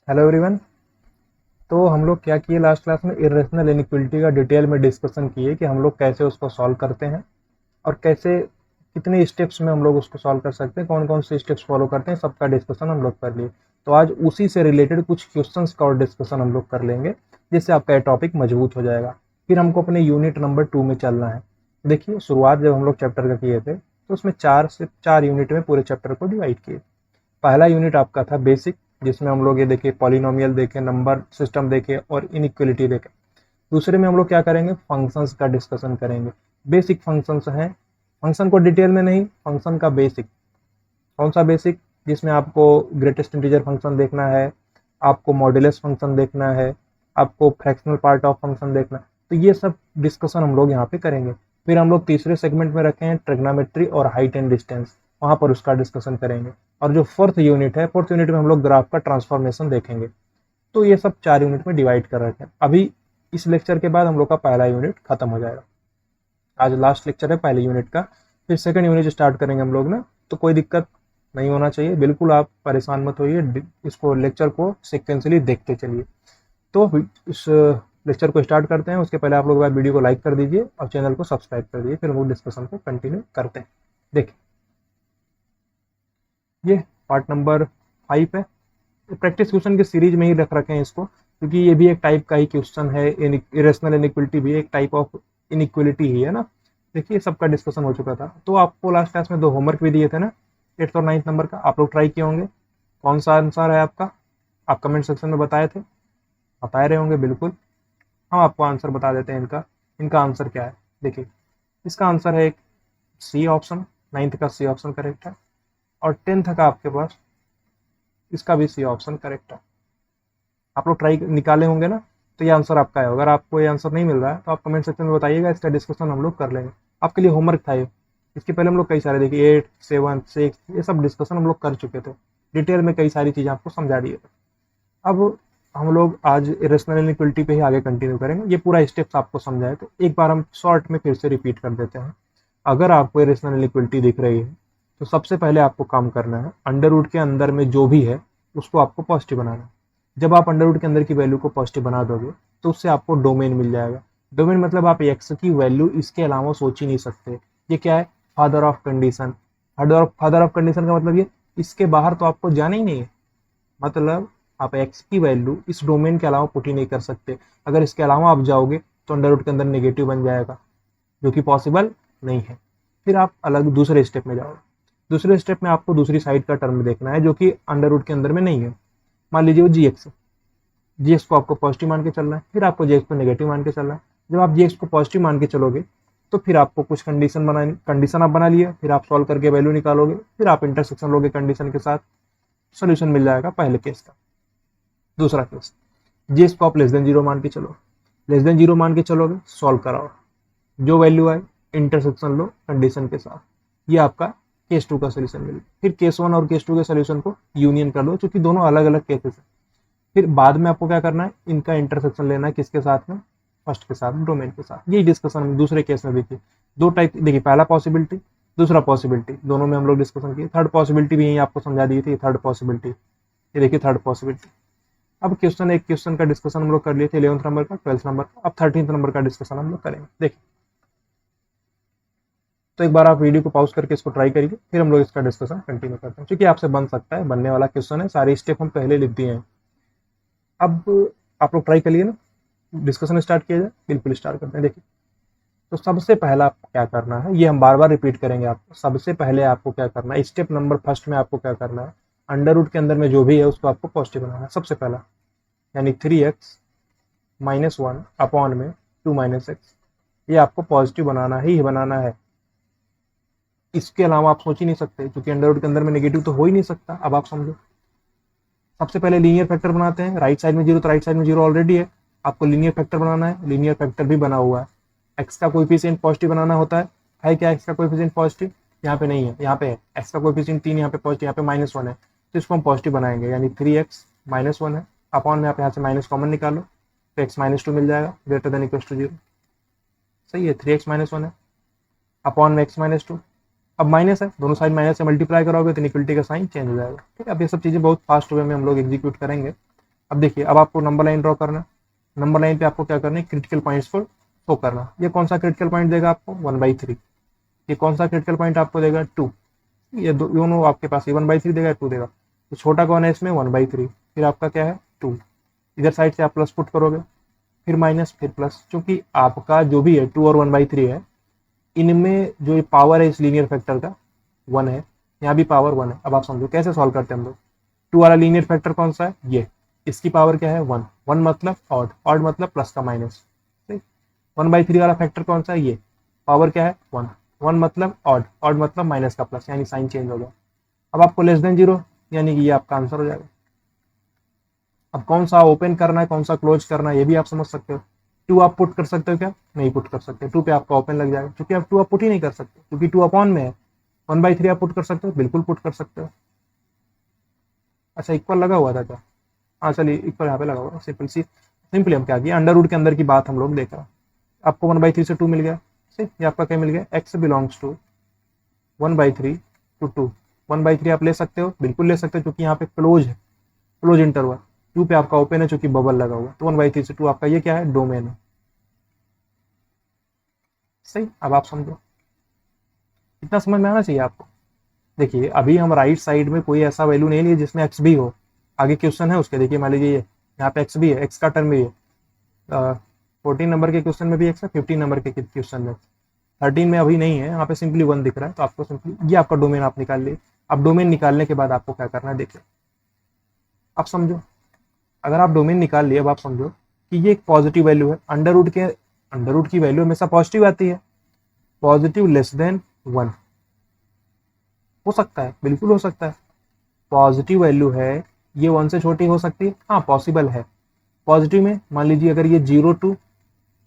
Hello everyone. तो हम लोग क्या किए लास्ट क्लास में इर्रेशनल इनइक्वलिटी का डिटेल में डिस्कशन किए कि हम लोग कैसे उसको सॉल्व करते हैं और कैसे कितने स्टेप्स में हम लोग उसको सॉल्व कर सकते हैं, कौन कौन से स्टेप्स फॉलो करते हैं, सबका डिस्कशन हम लोग कर लिए। तो आज उसी से रिलेटेड कुछ क्वेश्चंस का और डिस्कशन हम लोग कर लेंगे, जिससे आपका ये टॉपिक मजबूत हो जाएगा। फिर हमको अपने यूनिट नंबर 2 में चलना है। देखिए, शुरुआत जब हम लोग चैप्टर का किए थे तो उसमें 4 यूनिट में पूरे चैप्टर को डिवाइड किए। पहला यूनिट आपका था बेसिक, जिसमें हम लोग ये देखे पॉलिनोमियल देखे, नंबर सिस्टम देखे और इनइक्वलिटी देखे। दूसरे में हम लोग क्या करेंगे, फंक्शंस का डिस्कशन करेंगे। बेसिक फंक्शंस हैं, फंक्शन को डिटेल में नहीं, फंक्शन का बेसिक। कौन सा बेसिक? जिसमें आपको ग्रेटेस्ट इंटीजर फंक्शन देखना है, आपको मॉड्यूलस फंक्शन देखना है, आपको फ्रैक्शनल पार्ट ऑफ फंक्शन देखना है। तो ये सब डिस्कशन हम लोग यहाँ पे करेंगे। फिर हम लोग तीसरे सेगमेंट में रखे हैं ट्रिग्नोमेट्री और हाइट एंड डिस्टेंस, वहाँ पर उसका डिस्कशन करेंगे। और जो फोर्थ यूनिट है, फोर्थ यूनिट में हम लोग ग्राफ का ट्रांसफॉर्मेशन देखेंगे। तो ये सब 4 यूनिट में डिवाइड कर रखे हैं। अभी इस लेक्चर के बाद हम लोग का पहला यूनिट खत्म हो जाएगा। आज लास्ट लेक्चर है पहले यूनिट का। फिर सेकंड यूनिट स्टार्ट करेंगे हम लोग ना। तो कोई दिक्कत नहीं होना चाहिए, बिल्कुल आप परेशान मत होइए, इसको लेक्चर को सिक्वेंसली देखते चलिए। तो इस लेक्चर को स्टार्ट करते हैं। उसके पहले आप लोग वीडियो को लाइक कर दीजिए और चैनल को सब्सक्राइब कर दीजिए। फिर हम लोग डिस्कशन को कंटिन्यू करते हैं। देखिए, ये पार्ट नंबर 5 है। प्रैक्टिस क्वेश्चन की सीरीज में ही रख रखे हैं इसको, क्योंकि ये भी एक टाइप का ही क्वेश्चन है। इरेशनल इनइक्वलिटी भी एक टाइप ऑफ इनइक्वलिटी ही है ना। देखिए, सबका डिस्कशन हो चुका था। तो आपको लास्ट क्लास में 2 होमवर्क भी दिए थे ना, 8th और 9th नंबर का। आप लोग ट्राई किए होंगे। कौन सा आंसर है आपका? आप कमेंट सेक्शन में बताए थे, बताए रहे होंगे बिल्कुल। हम आपको आंसर बता देते हैं इनका। इनका आंसर क्या है? देखिए, इसका आंसर है एक सी ऑप्शन। 9th का सी ऑप्शन करेक्ट है, और 10th का आपके पास इसका भी सी ऑप्शन करेक्ट है। आप लोग ट्राई निकाले होंगे ना। तो ये आंसर आपका है। अगर आपको ये आंसर नहीं मिल रहा है तो आप कमेंट सेक्शन में बताइएगा, इसका डिस्कशन हम लोग कर लेंगे। आपके लिए होमवर्क था ये। इसके पहले हम लोग कई सारे देखिए 8, 7, 6 ये सब डिस्कशन हम लोग कर चुके थे। डिटेल में कई सारी चीज़ें आपको समझा दिए थे। अब हम लोग आज इरेशनल इनइक्वलिटी पे ही आगे कंटिन्यू करेंगे। ये पूरा स्टेप्स आपको समझाए तो एक बार हम शॉर्ट में फिर से रिपीट कर देते हैं। अगर आपको इरेशनल इनइक्वलिटी दिख रही है तो सबसे पहले आपको काम करना है, अंडर रूट के अंदर में जो भी है उसको आपको पॉजिटिव बनाना है। जब आप अंडर रूट के अंदर की वैल्यू को पॉजिटिव बना दोगे तो उससे आपको डोमेन मिल जाएगा। डोमेन मतलब आप एक्स की वैल्यू इसके अलावा सोच ही नहीं सकते। ये क्या है? Father of condition. Father of condition का मतलब ये, इसके बाहर तो आपको जाना ही नहीं है। मतलब आप एक्स की वैल्यू इस डोमेन के अलावा पुट ही नहीं कर सकते। अगर इसके अलावा आप जाओगे तो अंडर रूट के अंदर नेगेटिव बन जाएगा, जो कि पॉसिबल नहीं है। फिर आप अलग दूसरे स्टेप में जाओगे। दूसरे स्टेप में आपको दूसरी साइड का टर्म देखना है, जो कि अंडर रूट के अंदर में नहीं है। मान लीजिए वो जी एक्स। जी एक्स को आपको पॉजिटिव मान के चलना है, फिर आपको जी एक्स को नेगेटिव मान के चलना है। जब आप जी एक्स को पॉजिटिव मान के चलोगे तो फिर आपको कुछ कंडीशन बनानी, कंडीशन आप बना लिए, फिर आप सॉल्व करके वैल्यू निकालोगे, फिर आप इंटरसेक्शन लोगे कंडीशन के साथ, सोल्यूशन मिल जाएगा पहले केस का। दूसरा केस, जी एक्स को आप लेस देन जीरो मान के चलो, लेस देन जीरो मान के चलोगे, सॉल्व कराओ, जो वैल्यू आए इंटरसेक्शन लो कंडीशन के साथ। ये आपका केस 2 का सोल्यूशन मिले। फिर केस 1 और केस 2 के सोल्यूशन को यूनियन कर दो, क्योंकि दोनों अलग अलग केसेस है। फिर बाद में आपको क्या करना है, इनका इंटरसेक्शन लेना है किसके साथ में? फर्स्ट के साथ, डोमेन के साथ। यही डिस्कशन दूसरे केस में देखिए। दो टाइप देखिए, पहला पॉसिबिलिटी, दूसरा पॉसिबिलिटी, दोनों में हम लोग डिस्कशन किए। थर्ड पॉसिबिलिटी भी यही आपको समझा दी थी। थर्ड पॉसिबिलिटी ये देखिए, थर्ड पॉसिबिलिटी। अब क्वेश्चन, एक क्वेश्चन का डिस्कशन हम लोग कर लिए थे 11th नंबर का, 12th नंबर का। अब 13th नंबर का डिस्कशन हम लोग करेंगे। देखिए, तो एक बार आप वीडियो को पॉज करके इसको ट्राई करिए, फिर हम लोग इसका डिस्कशन कंटिन्यू करते हैं। क्योंकि आपसे बन सकता है, बनने वाला क्वेश्चन है, सारे स्टेप हम पहले लिख दिए हैं। अब आप लोग ट्राई करिए ना, डिस्कशन स्टार्ट किया जाए। बिल्कुल स्टार्ट करते हैं। देखिए, तो सबसे पहला आपको क्या करना है, ये हम बार बार रिपीट करेंगे आपको। सबसे पहले आपको क्या करना है, स्टेप नंबर फर्स्ट में आपको क्या करना है, अंडर रूट के अंदर में जो भी है उसको आपको पॉजिटिव बनाना है सबसे पहला। यानी 3x माइनस 1 अपॉन में 2 माइनस एक्स, ये आपको पॉजिटिव बनाना ही बनाना है। इसके अलावा आप सोच ही नहीं सकते, क्योंकि अंडर रूट के अंदर में नेगेटिव तो हो ही नहीं सकता। अब आप समझो, सबसे पहले लीनियर फैक्टर बनाते हैं। राइट साइड में जीरो, तो राइट साइड में जीरो ऑलरेडी है। आपको लीनियर फैक्टर बनाना है, लीनियर फैक्टर भी बना हुआ है। एक्स का कोएफिशिएंट पॉजिटिव बनाना होता है क्या एक्स का कोएफिशिएंट पॉजिटिव? यहाँ पे नहीं है, यहाँ पे है। एक्स का कोएफिशिएंट 3, यहाँ पे पॉजिटिव, यहाँ पे -1 है, तो इसको हम पॉजिटिव बनाएंगे। यानी 3x -1 है, अपॉन में आप यहाँ से माइनस कॉमन निकालो, तो x -2 मिल जाएगा, ग्रेटर देन इक्वल टू 0। सही है, 3x -1 है, अपॉन में x -2। अब माइनस है, दोनों साइड माइनस से मल्टीप्लाई करोगे तो इक्वलिटी का साइन चेंज हो जाएगा। ठीक है, अब ये सब चीज़ें बहुत फास्ट वे में हम लोग एग्जीक्यूट करेंगे। अब देखिए, अब आपको नंबर लाइन ड्रॉ करना है। नंबर लाइन पे आपको क्या करना है, क्रिटिकल पॉइंट्स को शो करना। ये कौन सा क्रिटिकल पॉइंट देगा आपको, 1/3। ये कौन सा क्रिटिकल पॉइंट आपको देगा, 2। ये दोनों आपके पास, ये 1/3 देगा, 2 देगा। तो छोटा कौन है इसमें, 1/3। फिर आपका क्या है, 2। इधर साइड से आप प्लस पुट करोगे, फिर माइनस, फिर प्लस। क्योंकि आपका जो भी है 2 और 1/3 है, इनमें जो पावर है इस लीनियर फैक्टर का 1 है, यहाँ भी पावर 1 है। अब आप समझो कैसे सॉल्व करते हैं हम लोग। 2 वाला लीनियर फैक्टर कौन सा है, ये। इसकी पावर क्या है, 1। 1 मतलब ऑड, ऑड मतलब प्लस का माइनस। 1/3 वाला फैक्टर कौन सा है, ये। पावर क्या है, 1। 1 मतलब ऑड, ऑड मतलब माइनस का प्लस, यानी साइन चेंज हो गया। अब आपको लेस देन 0, यानी कि ये आपका आंसर हो जाएगा। अब कौन सा ओपन करना है, कौन सा क्लोज करना है, ये भी आप समझ सकते हो। 2 आप पुट कर सकते हो क्या, नहीं पुट कर सकते। 2 पे आपका ओपन लग जाएगा, क्योंकि आप 2 आप पुट ही नहीं कर सकते, क्योंकि 2 अपॉन में है। 1/3 आप पुट कर सकते हो, बिल्कुल पुट कर सकते हो। अच्छा, इक्वल लगा हुआ था क्या, हाँ चलिए, इक्वल यहाँ पे लगा हुआ। सिंपली हम क्या किया, अंडर रूट के अंदर की बात हम लोग देख रहे हैं। आपको 1/3 से 2 मिल गया, सही। ये आपका क्या मिल गया, x बिलोंग्स टू 1/3 टू 2। 1/3 आप ले सकते हो, बिल्कुल ले सकते हो, क्योंकि यहाँ पे क्लोज है, क्लोज इंटरवल। 2 पे आपका ओपन है, चूंकि बबल लगा हुआ। तो 1/3 से 2 आपका ये क्या है, डोमेन है, सही। अब आप समझो, इतना समझ में आना चाहिए आपको। देखिए, अभी हम राइट साइड में कोई ऐसा वैल्यू नहीं लिए जिसमें एक्स भी हो। आगे क्वेश्चन है उसके, देखिए मान लीजिए ये यहाँ पे एक्स भी है, एक्स का टर्म भी है। 14 नंबर के क्वेश्चन में भी एक्स है, 15 नंबर के क्वेश्चन में, 13 में अभी नहीं है, यहाँ पे सिंपली 1 दिख रहा है। तो आपको सिंपली ये आपका डोमेन आप निकाल लिए। अब डोमेन निकालने के बाद आपको क्या करना है, देखिए आप समझो। अगर आप डोमेन निकाल लिए, अब आप समझो कि ये एक पॉजिटिव वैल्यू है। अंडर रूट की वैल्यू हमेशा पॉजिटिव आती है। पॉजिटिव लेस देन 1 हो सकता है, बिल्कुल हो सकता है। पॉजिटिव वैल्यू है, ये 1 से छोटी हो सकती है, हाँ पॉसिबल है। पॉजिटिव में मान लीजिए अगर ये 0 to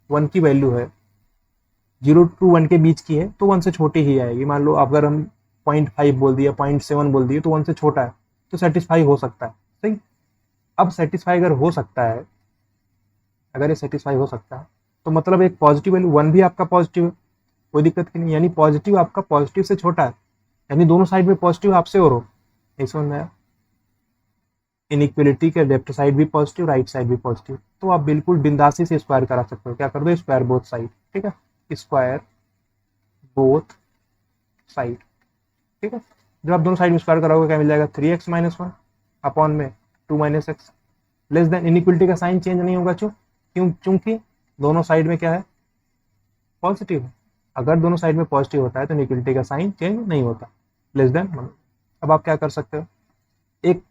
1 की वैल्यू है, 0 to 1 के बीच की है, तो 1 से छोटी ही आएगी। मान लो अगर हम 0.5 बोल दिया, 0.7 बोल दिए, तो 1 से छोटा है, तो सेटिस्फाई हो सकता है, सही। अब सेटिस्फाई अगर हो सकता है, अगर ये सेटिस्फाई हो सकता है, तो मतलब एक पॉजिटिव वैल्यू 1 भी आपका पॉजिटिव है, कोई दिक्कत की नहीं। यानी पॉजिटिव आपका पॉजिटिव से छोटा है, यानी दोनों साइड में पॉजिटिव आपसे और हो, नहीं समझ में आया। इनइक्वलिटी के लेफ्ट साइड भी पॉजिटिव, राइट साइड भी पॉजिटिव, तो आप बिल्कुल बिंदासी से स्क्वायर करा सकते हो। क्या कर दो, स्क्वायर बोथ साइड, ठीक है। स्क्वायर बोथ साइड, ठीक है। जब आप दोनों साइड में स्क्वायर कराओगे, क्या मिल जाएगा, 3x - 1 अपॉन में 2 - x। लेस देन, इनइक्वलिटी का साइन चेंज नहीं होगा, क्योंकि दोनों साइड में क्या है, पॉजिटिव है। अगर दोनों साइड में पॉजिटिव होता है तो इनइक्वलिटी का साइन चेंज नहीं होता, लेस देन 1। अब आप क्या कर सकते हो, एक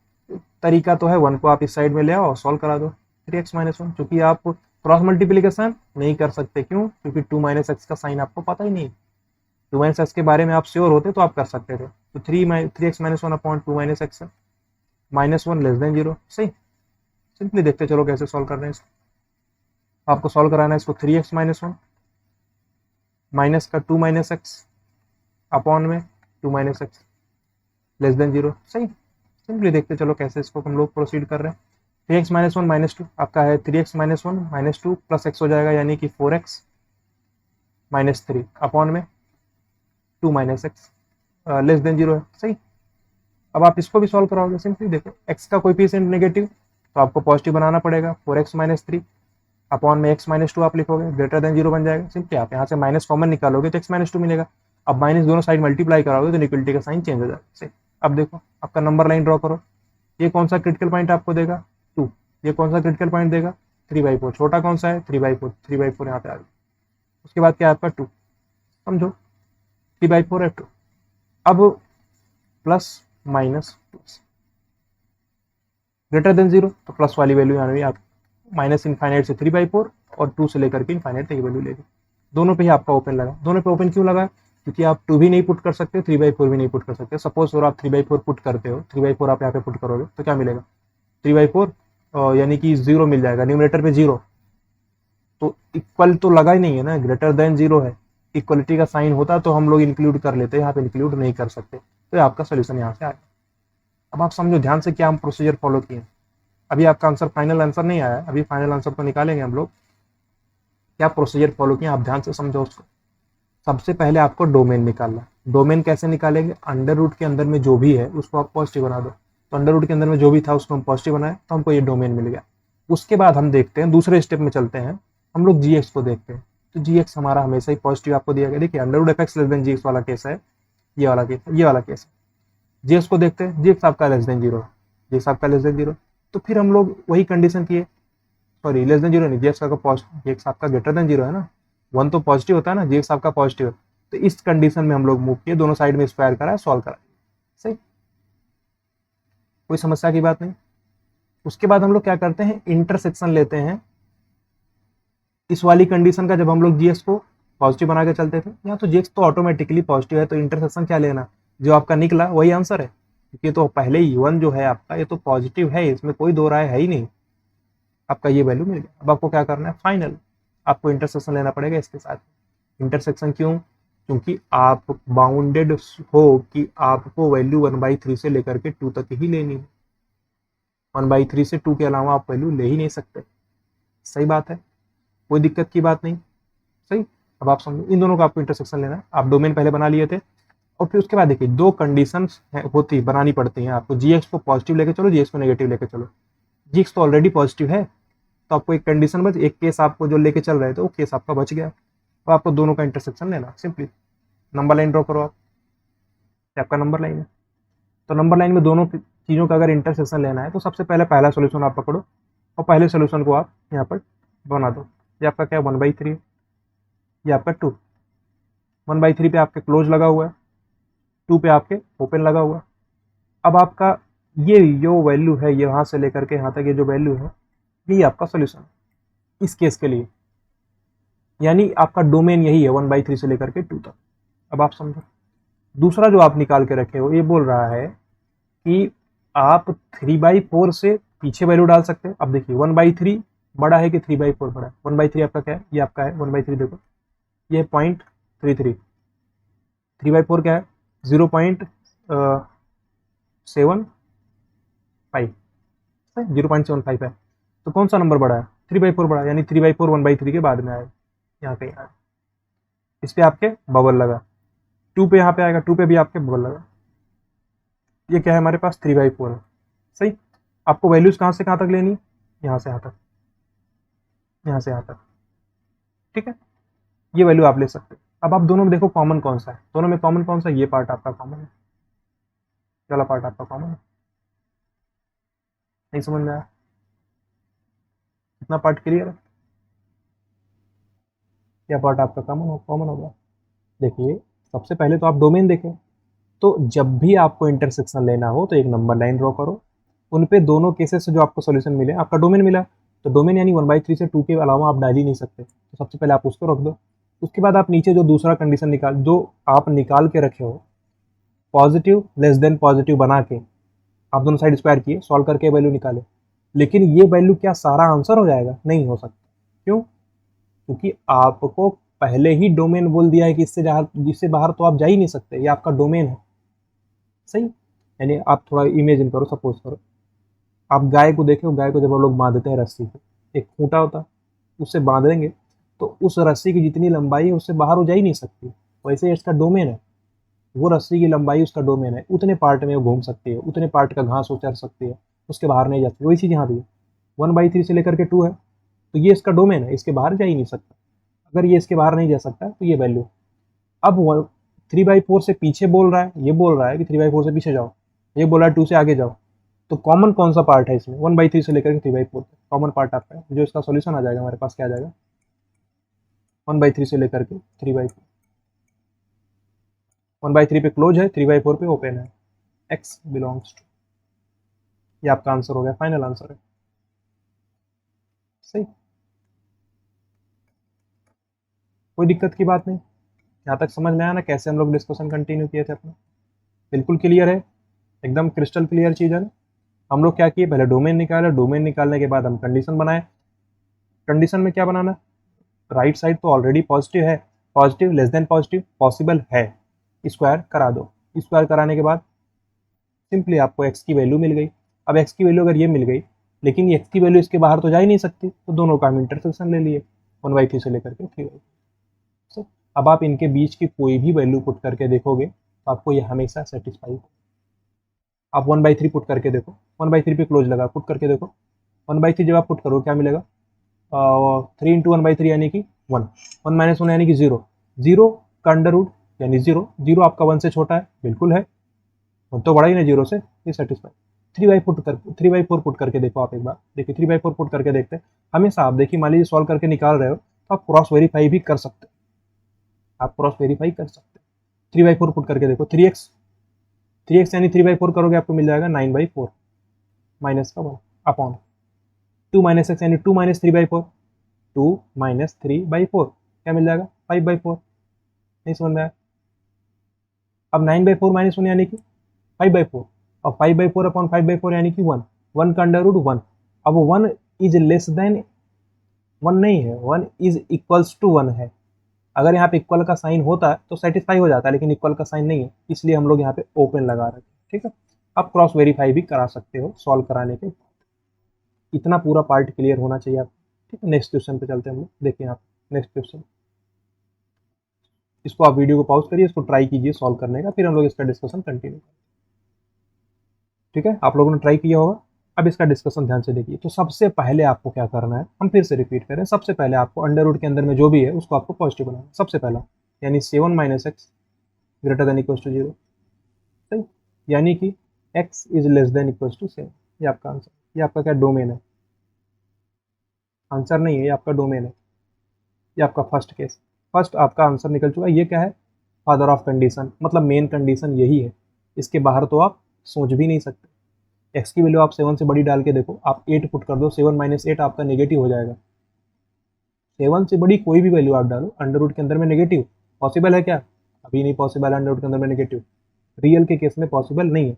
तरीका तो है, 1 को आप इस साइड में ले आओ और सॉल्व करा दो, 3x - 1। क्योंकि आप क्रॉस मल्टीप्लीकेशन नहीं कर सकते, क्यों, क्योंकि 2 - x का साइन आपको पता ही नहीं। 2 - x के बारे में आप श्योर होते तो आप कर सकते थे। तो 3x - 1 अपॉन 2 - x है, -1 लेस देन 0, सही। सिंपली देखते चलो कैसे सॉल्व कर रहे हैं इसको। आपको सॉल्व कराना है इसको, 3x - 1 माइनस का 2 - x अपॉन में 2 - x लेस देन 0, सही। सिंपली देखते चलो कैसे इसको हम लोग प्रोसीड कर रहे हैं। 3x - 1 -2 आपका है, 3x - 1 -2 प्लस x हो जाएगा, यानी कि 4x - 3 अपॉन में 2 - x लेस देन 0 है, सही। अब आप इसको भी सॉल्व कराओगे, सिंपली देखो x का कोएफिशिएंट नेगेटिव, तो आपको पॉजिटिव बनाना पड़ेगा। 4x - 3 अपॉन में x - 2 आप लिखोगे, ग्रेटर देन 0 बन जाएगा। सिंपली आप यहाँ से माइनस कॉमन निकालोगे तो x - 2 मिलेगा। अब माइनस दोनों साइड मल्टीप्लाई कराओगे तो इक्वलिटी का साइन चेंज हो जाएगा, सही। अब देखो आपका नंबर लाइन ड्रॉ करो। ये कौन सा क्रिटिकल पॉइंट आपको देगा, 2। ये कौन सा क्रिटिकल पॉइंट देगा, 3/4। छोटा कौन सा है, 3/4। 3/4 यहाँ पे आ गया। उसके बाद क्या है आपका 2, समझो 3/4 है 2। अब प्लस माइनस ग्रेटर देन 0, तो प्लस वाली वैल्यू यहाँ भी आप माइनस इनफाइनाइट से 3/4 और 2 से लेकर के इनफाइनाइट तक की वैल्यू लेगी। दोनों पे ही आपका ओपन लगा। दोनों पे ओपन क्यों लगा, क्योंकि आप 2 भी नहीं पुट कर सकते, 3/4 भी नहीं पुट कर सकते। सपोज और आप 3/4 पुट करते हो, 3/4 आप यहाँ पे पुट करोगे तो क्या मिलेगा, 3/4 यानी कि 0 मिल जाएगा, न्यूमरेटर पे 0। तो इक्वल तो लगा ही नहीं है ना, ग्रेटर देन 0 है। इक्वलिटी का साइन होता तो हम लोग इंक्लूड कर लेते, यहाँ पे इंक्लूड नहीं कर सकते। तो आपका सोल्यूशन यहाँ से आएगा। अब आप समझो ध्यान से क्या हम प्रोसीजर फॉलो किए। अभी आपका आंसर, फाइनल आंसर नहीं आया, अभी फाइनल आंसर तो निकालेंगे हम लोग। क्या प्रोसीजर फॉलो किया, आप ध्यान से समझो उसको। सबसे पहले आपको डोमेन निकालना। डोमेन कैसे निकालेंगे, अंडर रूट के अंदर में जो भी है उसको आप पॉजिटिव बना दो। तो अंडर रूट के अंदर में जो भी था उसको हम पॉजिटिव बनाए तो हमको ये डोमेन मिल गया। उसके बाद हम देखते हैं दूसरे स्टेप में चलते हैं, हम लोग जी को देखते हैं। तो जी हमारा हमेशा ही पॉजिटिव आपको दिया गया। देखिए under root F X less than G वाला केस है, ये वाला केस है, ये वाला केस है। जी को देखते हैं, जी आपका लेस देन जीरो, जी आपका लेस देन जीरो। तो फिर हम लोग वही कंडीशन किए, सॉरी लेस देन जीरो नहीं, जी का पॉजिटिव, जी आपका ग्रेटर देन जीरो है ना, वन तो पॉजिटिव होता है ना, जी आपका पॉजिटिव है। तो इस कंडीशन में हम लोग मूव किए, दोनों साइड में स्क्वायर करा, सॉल्व करा, सही, कोई समस्या की बात नहीं। उसके बाद हम लोग क्या करते हैं, इंटरसेक्शन लेते हैं इस वाली कंडीशन का। जब हम लोग जीएक्स को पॉजिटिव बना के चलते थे, यहाँ तो जीएक्स तो ऑटोमेटिकली पॉजिटिव है, तो इंटरसेक्शन क्या लेना, जो आपका निकला वही आंसर है, क्योंकि तो पहले ही वन जो है आपका ये तो पॉजिटिव है, इसमें कोई दो राय है ही नहीं, आपका ये वैल्यू मिल गया। अब आपको क्या करना है, फाइनल आपको इंटरसेक्शन लेना पड़ेगा इसके साथ। इंटरसेक्शन क्यों, क्योंकि आप बाउंडेड हो कि आपको वैल्यू 1/3 से लेकर के 2 तक ही लेनी है। 1/3 से 2 के अलावा आप वैल्यू ले ही नहीं सकते, सही बात है, कोई दिक्कत की बात नहीं, सही। अब आप समझो, इन दोनों का आपको इंटरसेक्शन लेना है। आप डोमेन पहले बना लिए थे, और फिर उसके बाद देखिए दो कंडीशन होती बनानी पड़ती हैं आपको, जीएक्स को पॉजिटिव लेके चलो, जीएक्स को नेगेटिव लेके चलो। जीएक्स तो ऑलरेडी पॉजिटिव है, तो आपको एक कंडीशन बच, एक केस आपको जो लेके चल रहे थे वो केस आपका बच गया। तो आपको दोनों का इंटरसेक्शन लेना, सिंपली नंबर लाइन ड्रॉ करो आप, आपका नंबर लाइन है। तो नंबर लाइन में दोनों चीज़ों का अगर इंटरसेक्शन लेना है तो सबसे पहले पहला सोल्यूशन आप पकड़ो, और पहले सोल्यूशन को आप यहाँ पर बना दो। ये आपका क्या है, 1/3, ये आपका 2, 1/3 पे आपके क्लोज लगा हुआ है, 2 पे आपके ओपन लगा हुआ है। अब आपका ये जो वैल्यू है, यहाँ से लेकर के यहाँ तक ये जो वैल्यू है, यही आपका सोल्यूशन इस केस के लिए, यानी आपका डोमेन यही है 1/3 से लेकर के 2 तक। अब आप समझो, दूसरा जो आप निकाल के रखे हो, ये बोल रहा है कि आप 3/4 से पीछे वैल्यू डाल सकते हैं। अब देखिए 1/3 बड़ा है कि 3/4 बड़ा है, 1/3 आपका क्या है, ये आपका है 1/3, देखो ये 0.33, 3/4 क्या है 0.75, 0.75 है। तो कौन सा नंबर बड़ा है, 3/4 बड़ा है, यानी 3/4 1/3 के बाद में आएगा, यहाँ कहीं आएगा। इस पे आपके बबल लगा, 2 पे यहाँ पे आएगा, 2 पे भी आपके बबल लगा। ये क्या है हमारे पास 3/4 है, सही। आपको वैल्यूज कहाँ से कहाँ तक लेनी है, यहाँ से यहाँ तक, यहाँ से यहाँ तक, ठीक है, ये वैल्यू आप ले सकते हैं। अब आप दोनों में देखो कॉमन कौन सा है, दोनों में कॉमन कौन सा है, ये पार्ट आपका कॉमन है, वाला पार्ट आपका कॉमन है। नहीं समझ में आया, इतना पार्ट क्लियर है, यह पार्ट आपका कॉमन हो गया। देखिए सबसे पहले तो आप डोमेन देखें, तो जब भी आपको इंटरसेक्शन लेना हो तो एक नंबर लाइन ड्रॉ करो, उन पे दोनों केसेस से जो आपको सोल्यूशन मिले, आपका डोमेन मिला, तो डोमेन यानी 1/3 से 2 के अलावा आप डाल ही नहीं सकते, तो सबसे पहले आप उसको रख दो। उसके बाद आप नीचे जो दूसरा कंडीशन जो आप निकाल के रखे हो, पॉजिटिव लेस देन पॉजिटिव बना के आप दोनों साइड स्क्वायर किए, सॉल्व करके वैल्यू निकाले। लेकिन ये वैल्यू क्या सारा आंसर हो जाएगा, नहीं हो सकता, क्यों, क्योंकि आपको पहले ही डोमेन बोल दिया है कि इससे बाहर तो आप जा ही नहीं सकते, ये आपका डोमेन है, सही। यानी आप थोड़ा इमेजिन करो, सपोज करो आप गाय को देखो, गाय को जब हम लोग बांधते हैं रस्सी से, एक खूंटा होता है, उससे बांधेंगे तो उस रस्सी की जितनी लंबाई है उससे बाहर हो जा ही नहीं सकती, वैसे इसका डोमेन है, वो रस्सी की लंबाई उसका डोमेन है, उतने पार्ट में वो घूम सकती है, उतने पार्ट का घास वो चर सकती है, उसके बाहर नहीं जा सकती। वही चीज़ यहाँ भी है, 1/3 से लेकर के 2 है, तो ये इसका डोमेन है, इसके बाहर जा ही नहीं सकता। अगर ये इसके बाहर नहीं जा सकता तो ये वैल्यू, अब 3/4 से पीछे बोल रहा है, ये बोल रहा है कि 3/4 से पीछे जाओ, ये बोल रहा है 2 से आगे जाओ, तो कॉमन कौन सा पार्ट है इसमें, 1/3 से लेकर के 3/4 तक कॉमन पार्ट आपका है, जो इसका सोल्यूशन आ जाएगा हमारे पास क्या आ जाएगा, 1/3 से लेकर के 3/4, 1/3 पे क्लोज है, 3/4 पे ओपन है, x बिलोंग्स टू, ये आपका आंसर हो गया, फाइनल आंसर है, सही, कोई दिक्कत की बात नहीं। यहाँ तक समझ में आया ना कैसे हम लोग डिस्कशन कंटिन्यू किए थे अपना, बिल्कुल क्लियर है, एकदम क्रिस्टल क्लियर चीज़ है ना। हम लोग क्या किए, पहले डोमेन निकाला, डोमेन निकालने के बाद हम कंडीशन बनाए। कंडीशन में क्या बनाना, राइट साइड तो ऑलरेडी पॉजिटिव है, positive less then positive possible है, स्क्वायर करा दो। स्क्वायर कराने के बाद सिंपली आपको एक्स की वैल्यू मिल गई। अब एक्स की वैल्यू अगर ये मिल गई, लेकिन एक्स की वैल्यू इसके बाहर तो जा ही नहीं सकती, तो दोनों का हम इंटरसेक्शन ले लिए 1/3 से लेकर के 3/4। सो अब आप इनके बीच की कोई भी वैल्यू पुट करके देखोगे तो आपको ये हमेशा सेटिस्फाई, आप 1/3 पुट करके देखो, 1/3 पे क्लोज लगा, पुट करके देखो, 1/3 जब आप पुट करो क्या मिलेगा, 3 इंटू 1/3 यानी कि 1, 1 माइनस 1 यानी कि 0, 0 का अंडर रूट यानी 0, 0 आपका 1 से छोटा है, बिल्कुल है, 1 तो बड़ा ही नहीं 0 से, ये सेटिस्फाई। 3/4 पुट करके देखो आप एक बार, देखिए 3/4 पुट करके देखते हैं। हमेशा आप देखिए, मान लीजिए सॉल्व करके निकाल रहे हो तो आप क्रॉस वेरीफाई भी कर सकते हो, आप क्रॉस वेरीफाई कर सकते हो। 3/4 पुट करके देखो, 3x यानी 3/4 करोगे आपको मिल जाएगा 9/4 माइनस का 1 अपॉन 2 माइनस एक्स यानी 2 माइनस 3/4, 2 माइनस 3/4 क्या मिल जाएगा 5/4, नहीं समझ में आया। अब 9/4 माइनस 1 यानी कि 5/4, और 5/4 अपॉन 5/4 यानी कि 1, 1 का अंडर रूट 1। अब 1 इज लेस देन 1 नहीं है, 1 इज इक्वल्स टू 1 है। अगर यहाँ पे इक्वल का साइन होता है तो सेटिस्फाई हो जाता है, लेकिन इक्वल का साइन नहीं है, इसलिए हम लोग यहाँ पे ओपन लगा रहे हैं, ठीक है। आप क्रॉस वेरीफाई भी करा सकते हो सॉल्व कराने के। इतना पूरा पार्ट क्लियर होना चाहिए आपको, ठीक है। नेक्स्ट क्वेश्चन पे चलते हैं हम लोग, देखिए आप नेक्स्ट क्वेश्चन, इसको आप वीडियो को पॉज करिए, इसको ट्राई कीजिए सॉल्व करने का, फिर हम लोग इसका डिस्कशन कंटिन्यू करें, ठीक है। आप लोगों ने ट्राई किया होगा, अब इसका डिस्कशन ध्यान से देखिए। तो सबसे पहले आपको क्या करना है, हम फिर से रिपीट करें, सबसे पहले आपको अंडर रूट के अंदर में जो भी है उसको आपको पॉजिटिव बनाना है सबसे पहला, यानी 7 minus x greater than equal to 0, सही, यानी कि x is less than equal to 7, ये आपका आंसर, ये आपका क्या डोमेन है, आंसर नहीं है, ये आपका डोमेन है, ये आपका फर्स्ट केस, फर्स्ट आपका आंसर निकल चुका है। ये क्या है, फादर ऑफ कंडीशन, मतलब मेन कंडीशन यही है, इसके बाहर तो आप सोच भी नहीं सकते। x की वैल्यू आप 7 से बड़ी डाल के देखो, आप 8 पुट कर दो, 7 माइनस 8 आपका नेगेटिव हो जाएगा। 7 से बड़ी कोई भी वैल्यू आप डालो अंडर रूट के अंदर में नेगेटिव, पॉसिबल है क्या, अभी नहीं पॉसिबल है अंडर रूट के अंदर में नेगेटिव, रियल के केस में पॉसिबल नहीं है।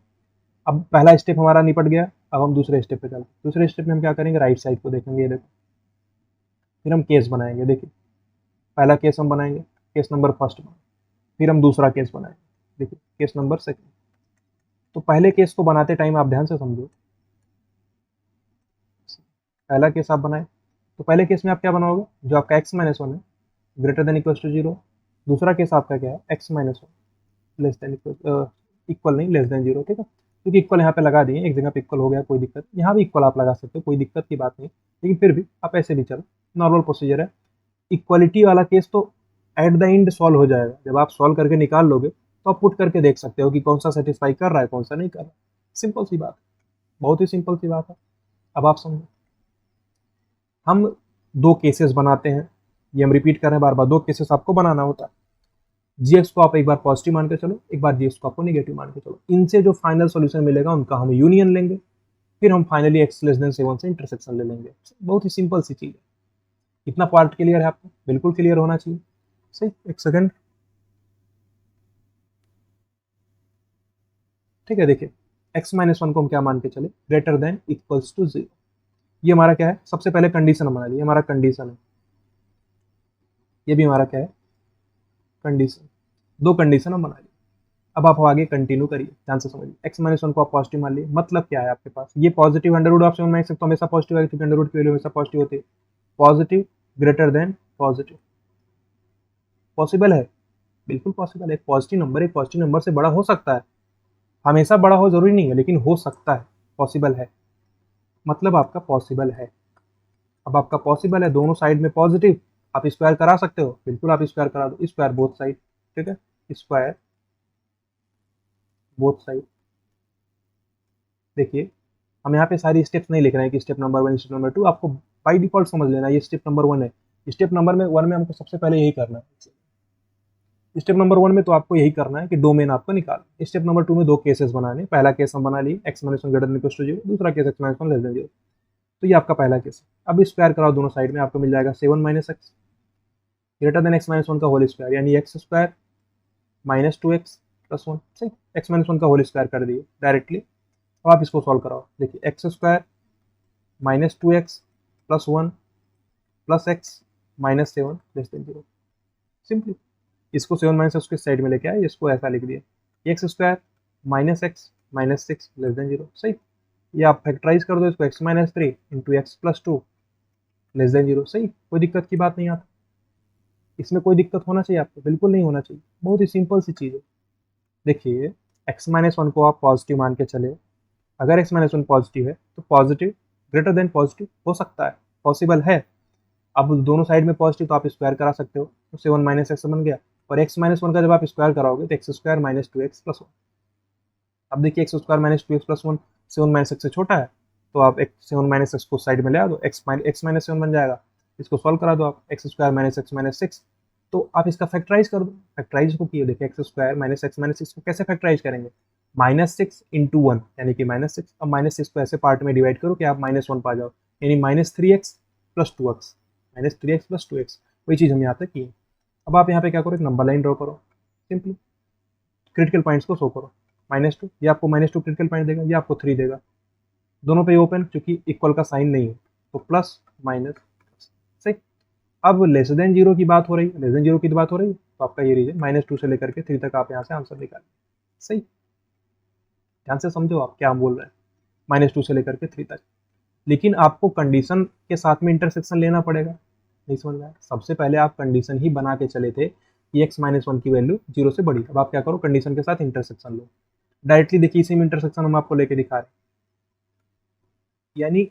अब पहला स्टेप हमारा निपट गया, अब हम दूसरे स्टेप पे चलते हैं। दूसरे स्टेप में हम क्या करेंगे, राइट साइड को देखेंगे, ये देखो, फिर हम केस बनाएंगे। देखिए पहला केस हम बनाएंगे, केस नंबर फर्स्ट, फिर हम दूसरा केस बनाएंगे, देखिए केस नंबर सेकंड। तो पहले केस को बनाते टाइम आप ध्यान से समझो, पहला केस आप बनाए तो पहले केस में आप क्या बनाओगे, जो आपका x माइनस 1 है ग्रेटर देन इक्वल टू 0, दूसरा केस आपका क्या है, x minus 1 less than equal नहीं, लेस देन 0, ठीक है। क्योंकि इक्वल यहाँ पे लगा दिए, एक जगह पे इक्वल हो गया, कोई दिक्कत, यहाँ भी इक्वल आप लगा सकते हो, कोई दिक्कत की बात नहीं, लेकिन फिर भी आप ऐसे भी चलो, नॉर्मल प्रोसीजर है। इक्वालिटी वाला केस तो एट द एंड सॉल्व हो जाएगा, जब आप सॉल्व करके निकाल लोगे तो आप पुट करके देख सकते हो कि कौन सा सेटिस्फाई कर रहा है, कौन सा नहीं कर रहा है। सिंपल सी बात, बहुत ही सिंपल सी बात है। अब आप समझो, हम दो केसेस बनाते हैं, ये हम रिपीट कर रहे हैं बार बार, दो केसेस आपको बनाना होता है। जीएक्स को आप एक बार पॉजिटिव मान के चलो, एक बार जीएक्स को आपको नेगेटिव मान के चलो, इनसे जो फाइनल सॉल्यूशन मिलेगा उनका हम यूनियन लेंगे, फिर हम फाइनली एक्स लेस देन 7 से इंटरसेक्शन ले लेंगे। बहुत ही सिंपल सी चीज है। इतना पार्ट क्लियर है आपको, बिल्कुल क्लियर होना चाहिए, सही। एक सेकंड, ठीक है। देखिए x माइनस 1 को हम क्या मान के चले, ग्रेटर देन इक्वल्स टू 0, ये हमारा क्या है, सबसे पहले कंडीशन हमारा लिए, हमारा कंडीशन है, ये भी हमारा क्या है, कंडीशन, दो कंडीशन हम बना लिए। अब आप आगे कंटिन्यू करिए, ध्यान से समझिए। x माइनस 1 को आप पॉजिटिव मान लिए, मतलब क्या है आपके पास, ये positive under root of 7 minus तो हमेशा पॉजिटिव आएगी, क्योंकि अंडर रूट की वैल्यू हमेशा पॉजिटिव होती है। Positive greater than positive, possible है, बिल्कुल पॉसिबल है। एक पॉजिटिव नंबर से बड़ा हो सकता है, हमेशा बड़ा हो जरूरी नहीं है, लेकिन हो सकता है, पॉसिबल है, मतलब आपका पॉसिबल है। अब आपका पॉसिबल है, दोनों साइड में पॉजिटिव, आप स्क्वायर करा सकते हो, बिल्कुल आप स्क्वायर करा दो, स्क्वायर बोथ साइड, ठीक है, स्क्वायर बोथ साइड। देखिए हम यहाँ पे सारी स्टेप्स नहीं लिख रहे हैं कि स्टेप नंबर 1 स्टेप नंबर 2, आपको बाई डिफॉल्ट समझ लेना, ये स्टेप नंबर 1 है। स्टेप नंबर 1 में हमको सबसे पहले यही करना है। स्टेप नंबर 1 में तो आपको यही करना है कि डोमेन आपको निकालना। स्टेप नंबर 2 में दो केसेस बनाने, पहला केस हम बना लिए x minus 1 greater than equal to 0, दूसरा case x minus 1 less than 0। तो ये आपका पहला केस है। अब स्क्वायर कराओ दोनों साइड में, आपको मिल जाएगा 7 minus x greater then x minus 1 का होल स्क्वायर, यानी x square minus 2x plus 1, सही, x माइनस 1 का होल स्क्वायर कर दिए डायरेक्टली। अब आप इसको सॉल्व कराओ, देखिए x square minus 2x plus 1 plus x minus 7 less than 0, simply इसको 7 माइनस उसके साइड में लेके आए, इसको ऐसा लिख दिया, x square minus 6 less than 0, सही। ये आप फैक्टराइज कर दो इसको, x minus 3 into x plus 2 less than 0, सही, कोई दिक्कत की बात नहीं आती इसमें, कोई दिक्कत होना चाहिए आपको, बिल्कुल नहीं होना चाहिए, बहुत ही सिंपल सी चीज़ है। देखिए x माइनस 1 को आप पॉजिटिव मान के चले, अगर x माइनस वन पॉजिटिव है तो पॉजिटिव ग्रेटर देन पॉजिटिव हो सकता है, पॉसिबल है। अब दोनों साइड में पॉजिटिव तो आप स्क्वायर करा सकते हो, तो 7 माइनस एक्स बन गया। और x माइनस वन का जब आप स्क्वायर कराओगे तो x square minus two x plus one. अब देखिए x square minus two x plus one 7 minus x से छोटा है, तो आप एक्स 7 माइनस एक्स को साइड में ले आ दो, एक्स माइनस सेवन बन जाएगा। इसको सॉल्व करा दो आप, एक्स स्क्वायर माइनस सिक्स। तो आप इसका फैक्टराइज कर दो, फैक्टराइज को किए देखिए एक्स स्क्वायर माइनस सिक्स को कैसे फैक्टराइज करेंगे, माइनस सिक्स इंटू वन यानी कि माइनस सिक्स। अब माइनस सिक्स को ऐसे पार्ट में डिवाइड करो कि आप माइनस वन पा जाओ, यानी minus three x plus to x, minus three x plus to x. वही चीज़ हम यहाँ पे की। अब आप यहाँ पे क्या करो, एक नंबर लाइन ड्रॉ करो, सिंपली क्रिटिकल पॉइंट्स को शो करो। माइनस टू, ये आपको माइनस टू क्रिटिकल पॉइंट देगा, ये आपको थ्री देगा। दोनों पे ओपन, क्योंकि इक्वल का साइन नहीं है, तो प्लस माइनस। सही। अब लेस देन जीरो की बात हो रही है, लेस देन जीरो की बात हो रही है, तो आपका ये रीजन माइनस टू से लेकर के थ्री तक आप यहाँ से आंसर निकालें। सही, ध्यान से समझो आप क्या हम बोल रहे हैं, माइनस टू से लेकर के थ्री तक। लेकिन आपको कंडीशन के साथ में इंटरसेक्शन लेना पड़ेगा। नहीं समझ में आया? सबसे पहले आप कंडीशन ही बना के चले थे कि x माइनस वन की वैल्यू जीरो से बड़ी। अब आप क्या करो, कंडीशन के साथ इंटरसेक्शन लो। डायरेक्टली देखिए इसी में इंटरसेक्शन हम आपको लेके दिखा रहे हैं, यानी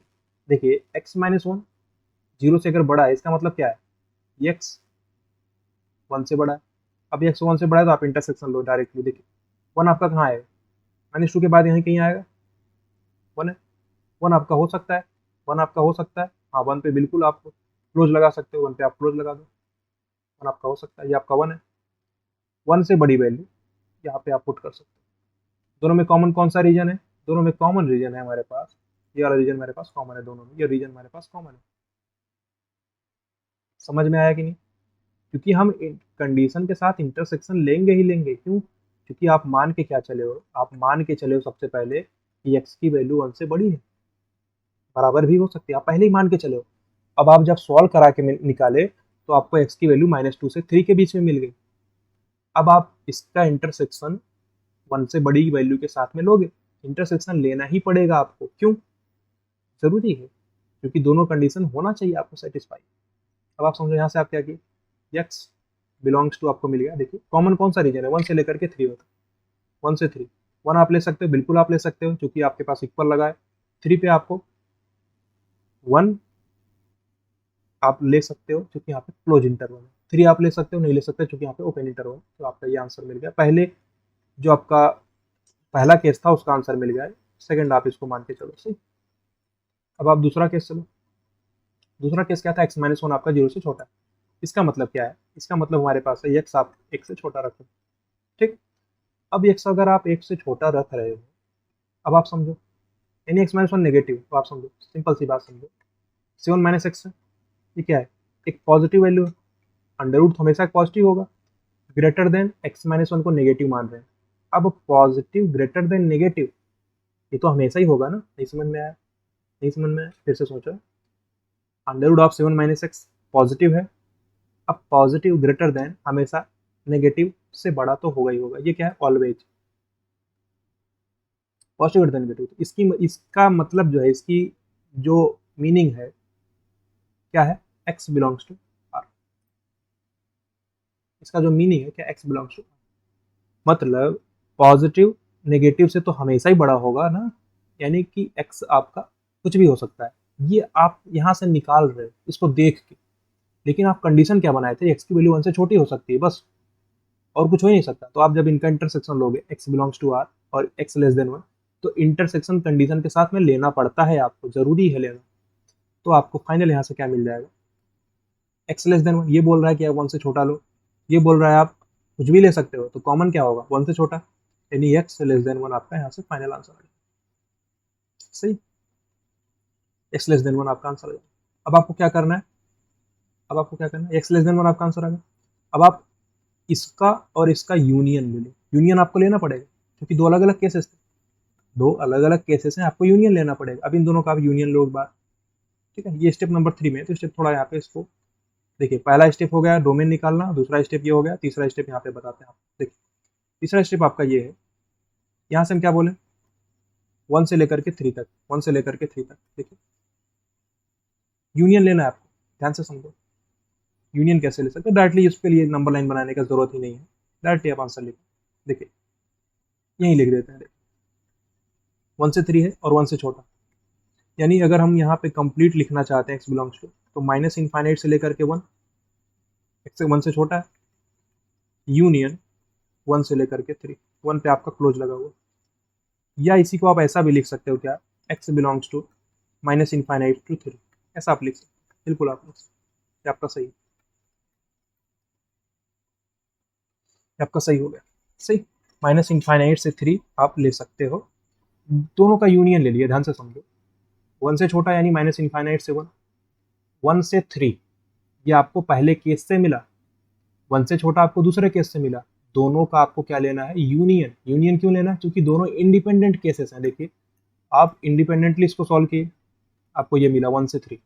देखिए x माइनस वन जीरो से अगर बड़ा है, इसका मतलब क्या है, x वन से बड़ा है। अब x वन से बड़ा है तो आप इंटरसेक्शन लो डायरेक्टली। देखिए वन आपका कहाँ है, माइनस टू के बाद यहाँ कहीं आएगा, वन है। वन आपका हो सकता है, वन आपका हो सकता है, हाँ वन पे बिल्कुल आप क्लोज लगा सकते हो, वन पे आप क्लोज लगा दो, वन आपका हो सकता है, ये आपका वन है। वन से बड़ी वैल्यू यहाँ पे आप पुट कर सकते हो। दोनों में कॉमन कौन सा रीजन है, दोनों में कॉमन रीजन है हमारे पास, ये वाला रीजन हमारे पास कॉमन है, दोनों में ये रीजन हमारे पास कॉमन है। समझ में आया कि नहीं? क्योंकि हम कंडीशन के साथ इंटरसेक्शन लेंगे ही लेंगे। क्यों? क्योंकि आप मान के क्या चले हो, आप मान के चले हो सबसे पहले कि एक्स की वैल्यू वन से बड़ी है, बराबर भी हो सकती है, आप पहले ही मान के चले हो। अब आप जब सॉल्व करा के निकाले तो आपको एक्स की वैल्यू माइनस टू से थ्री के बीच में मिल गई। अब आप इसका इंटरसेक्शन वन से बड़ी वैल्यू के साथ में लोगे, इंटरसेक्शन लेना ही पड़ेगा आपको। क्यों जरूरी है? क्योंकि दोनों कंडीशन होना चाहिए आपको सेटिस्फाई। अब आप समझो यहाँ से आप क्या किए, एक्स बिलोंग्स टू आपको मिल गया। देखिए कॉमन कौन सा रीजन है, वन से लेकर के थ्री होता है, वन से थ्री। वन आप ले सकते हो, बिल्कुल आप ले सकते हो, क्योंकि आपके पास इक्वल लगा है। थ्री पे आपको वन आप ले सकते हो, क्योंकि यहाँ पे क्लोज इंटरवल है। थ्री आप ले सकते हो, नहीं ले सकते क्योंकि यहाँ पे ओपन इंटरवल है। तो आपका ये आंसर मिल गया। पहले जो आपका पहला केस था उसका आंसर मिल गया है, सेकंड आप इसको मान के चलो। सही। अब आप दूसरा केस चलो। दूसरा केस क्या था, एक्स माइनस वन आपका जीरो से छोटा है। इसका मतलब क्या है, इसका मतलब हमारे पास है एक्स आप एक से छोटा रखो। ठीक। अब एक्स अगर आप एक से छोटा रख रहे हो, अब आप समझो यानी एक्स माइनस वन नेगेटिव, तो आप समझो सिंपल सी बात समझो, सेवन माइनस एक्स ये क्या है, एक पॉजिटिव वैल्यू है। अंडर रूट हमेशा पॉजिटिव होगा। Greater than x minus one को नेगेटिव मान रहे हैं। अब पॉजिटिव ग्रेटर देन नेगेटिव, ये तो हमेशा ही होगा ना। नहीं समझ में आया? नहीं समझ में आया? फिर से सोचो, under root of seven minus x positive है। अब पॉजिटिव ग्रेटर देन हमेशा नेगेटिव से बड़ा तो होगा ही होगा। ये क्या है, always positive greater than negative. इसकी इसका मतलब जो है, इसकी जो मीनिंग है क्या है, एक्स बिलोंग्स टू आर। इसका जो मीनिंग है क्या, एक्स बिलोंग्स टू, मतलब पॉजिटिव नेगेटिव से तो हमेशा ही बड़ा होगा ना, यानी कि एक्स आपका कुछ भी हो सकता है। ये आप यहाँ से निकाल रहे हो इसको देख के, लेकिन आप कंडीशन क्या बनाए थे, एक्स की वैल्यू वन से छोटी हो सकती है बस, और कुछ हो ही नहीं सकता। तो आप जब इनका इंटरसेक्शन लोगे, एक्स बिलोंग्स टू आर और एक्स लेस देन वन, तो इंटरसेक्शन कंडीशन के साथ में लेना पड़ता है आपको, जरूरी है लेना। तो आपको फाइनल यहाँ से क्या मिल जाएगा, एक्स लेस देन वन। ये बोल रहा है कि आप वन से छोटा लो, ये बोल रहा है आप कुछ भी ले सकते हो, तो कॉमन क्या होगा, वन से छोटा, यानी एक्स लेस देन वन आपका यहाँ से फाइनल आंसर आ जाएगा। सही, एक्स लेस देन वन आपका आंसर आ जाएगा। अब आपको क्या करना है, अब आपको क्या करना है, एक्स लेस देन वन आपका आंसर आ गया। अब आप इसका और इसका यूनियन ले लो। यूनियन आपको लेना पड़ेगा क्योंकि दो अलग अलग केसेस थे, दो अलग अलग केसेस हैं, आपको यूनियन लेना पड़ेगा। अब इन दोनों का आप यूनियन लो एक बार। ठीक है, ये स्टेप नंबर थ्री में है, तो स्टेप थोड़ा यहाँ पे इसको देखिए। पहला स्टेप हो गया डोमेन निकालना, दूसरा स्टेप ये हो गया, तीसरा स्टेप यहाँ पे बताते हैं आप। देखिए तीसरा स्टेप आपका ये है, यहाँ से हम क्या बोले, वन से लेकर के थ्री तक, वन से लेकर के थ्री तक। देखिए यूनियन लेना है आपको, ध्यान से समझो। यूनियन कैसे ले सकते हैं, डायरेक्टली उसके लिए नंबर लाइन बनाने का जरूरत ही नहीं है, डायरेक्टली आप आंसर लिखो। देखिए यहीं लिख देते हैं, देखिए 1 से 3 है और 1 से छोटा, यानी अगर हम यहाँ पे कंप्लीट लिखना चाहते हैं x बिलोंग्स टू, तो माइनस इनफाइनाइट से लेकर के 1, x से 1 से छोटा है, यूनियन 1 से लेकर के 3, 1 पे आपका क्लोज लगा हुआ। या इसी को आप ऐसा भी लिख सकते हो क्या, x belongs to minus infinite to 3, ऐसा आप लिख सकते हो, बिल्कुल आप लिख सकते हो, ये आपका सही है, ये आपका सही हो गया, सही। माइनस इनफाइनाइट से 3 आप ले सकते हो, दोनों का यूनियन ले लिया, ध्यान से समझो। 1 से छोटा यानी माइनस इनफाइनाइट से 1, 1 से 3 ये आपको पहले केस से मिला, 1 से छोटा आपको दूसरे केस से मिला, दोनों का आपको क्या लेना है, यूनियन। यूनियन क्यों लेना है, क्योंकि दोनों इंडिपेंडेंट केसेस हैं। देखिए आप इंडिपेंडेंटली इसको सॉल्व किए, आपको ये मिला 1 से 3,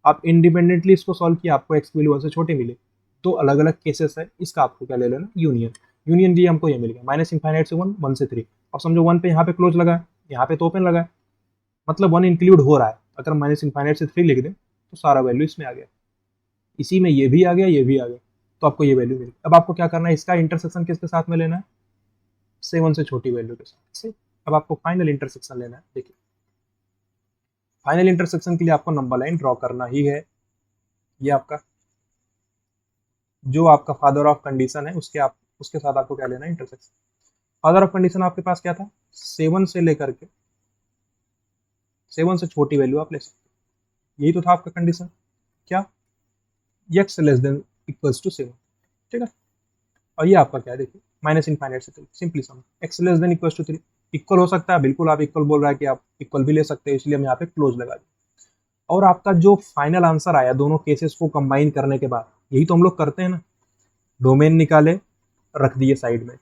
आप इंडिपेंडेंटली इसको सॉल्व किया, आपको एक्स की वैल्यू 1 से छोटे मिले, तो अलग अलग केसेस है, इसका आपको क्या ले लेना, यूनियन। यूनियन दिए हमको, ये मिल गया माइनस इनफाइनाइट से 1, 1 से 3। अब समझो 1 पे यहाँ पे क्लोज लगा है, यहाँ पे तो ओपन लगा है, मतलब 1 इंक्लूड हो रहा है। अगर माइनस इनफाइनाइट से 3 लिख दें तो सारा वैल्यू इसमें आ गया, इसी में ये भी आ गया, ये भी आ गया, तो आपको ये वैल्यू मिली। अब आपको क्या करना है, इसका इंटरसेक्शन किसके साथ में लेना है, 7 से छोटी वैल्यू के साथ से। अब आपको फाइनल इंटरसेक्शन लेना है। देखिए फाइनल इंटरसेक्शन के लिए आपको नंबर लाइन ड्रॉ करना ही है। ये आपका जो आपका फादर ऑफ कंडीशन है उसके साथ आपको क्या लेना है, इंटरसेक्शन। फादर ऑफ कंडीशन आपके पास क्या था, 7 से लेकर के 7 से छोटी वैल्यू आप ले सकते, यही तो था आपका कंडीशन, क्या, x less than equals to 7, ठीक है। और ये आपका क्या है, देखिए माइनस इनफाइनाइट से 3, सिंपली समझ, x less than equals to 3, equal हो सकता है, बिल्कुल आप इक्वल बोल रहा है कि आप इक्वल भी ले सकते हैं, इसलिए हम यहाँ पे क्लोज लगा दें। और आपका जो फाइनल आंसर आया दोनों केसेस को कंबाइन करने के बाद, यही तो हम लोग करते हैं ना, डोमेन निकाले, रख दिए साइड में,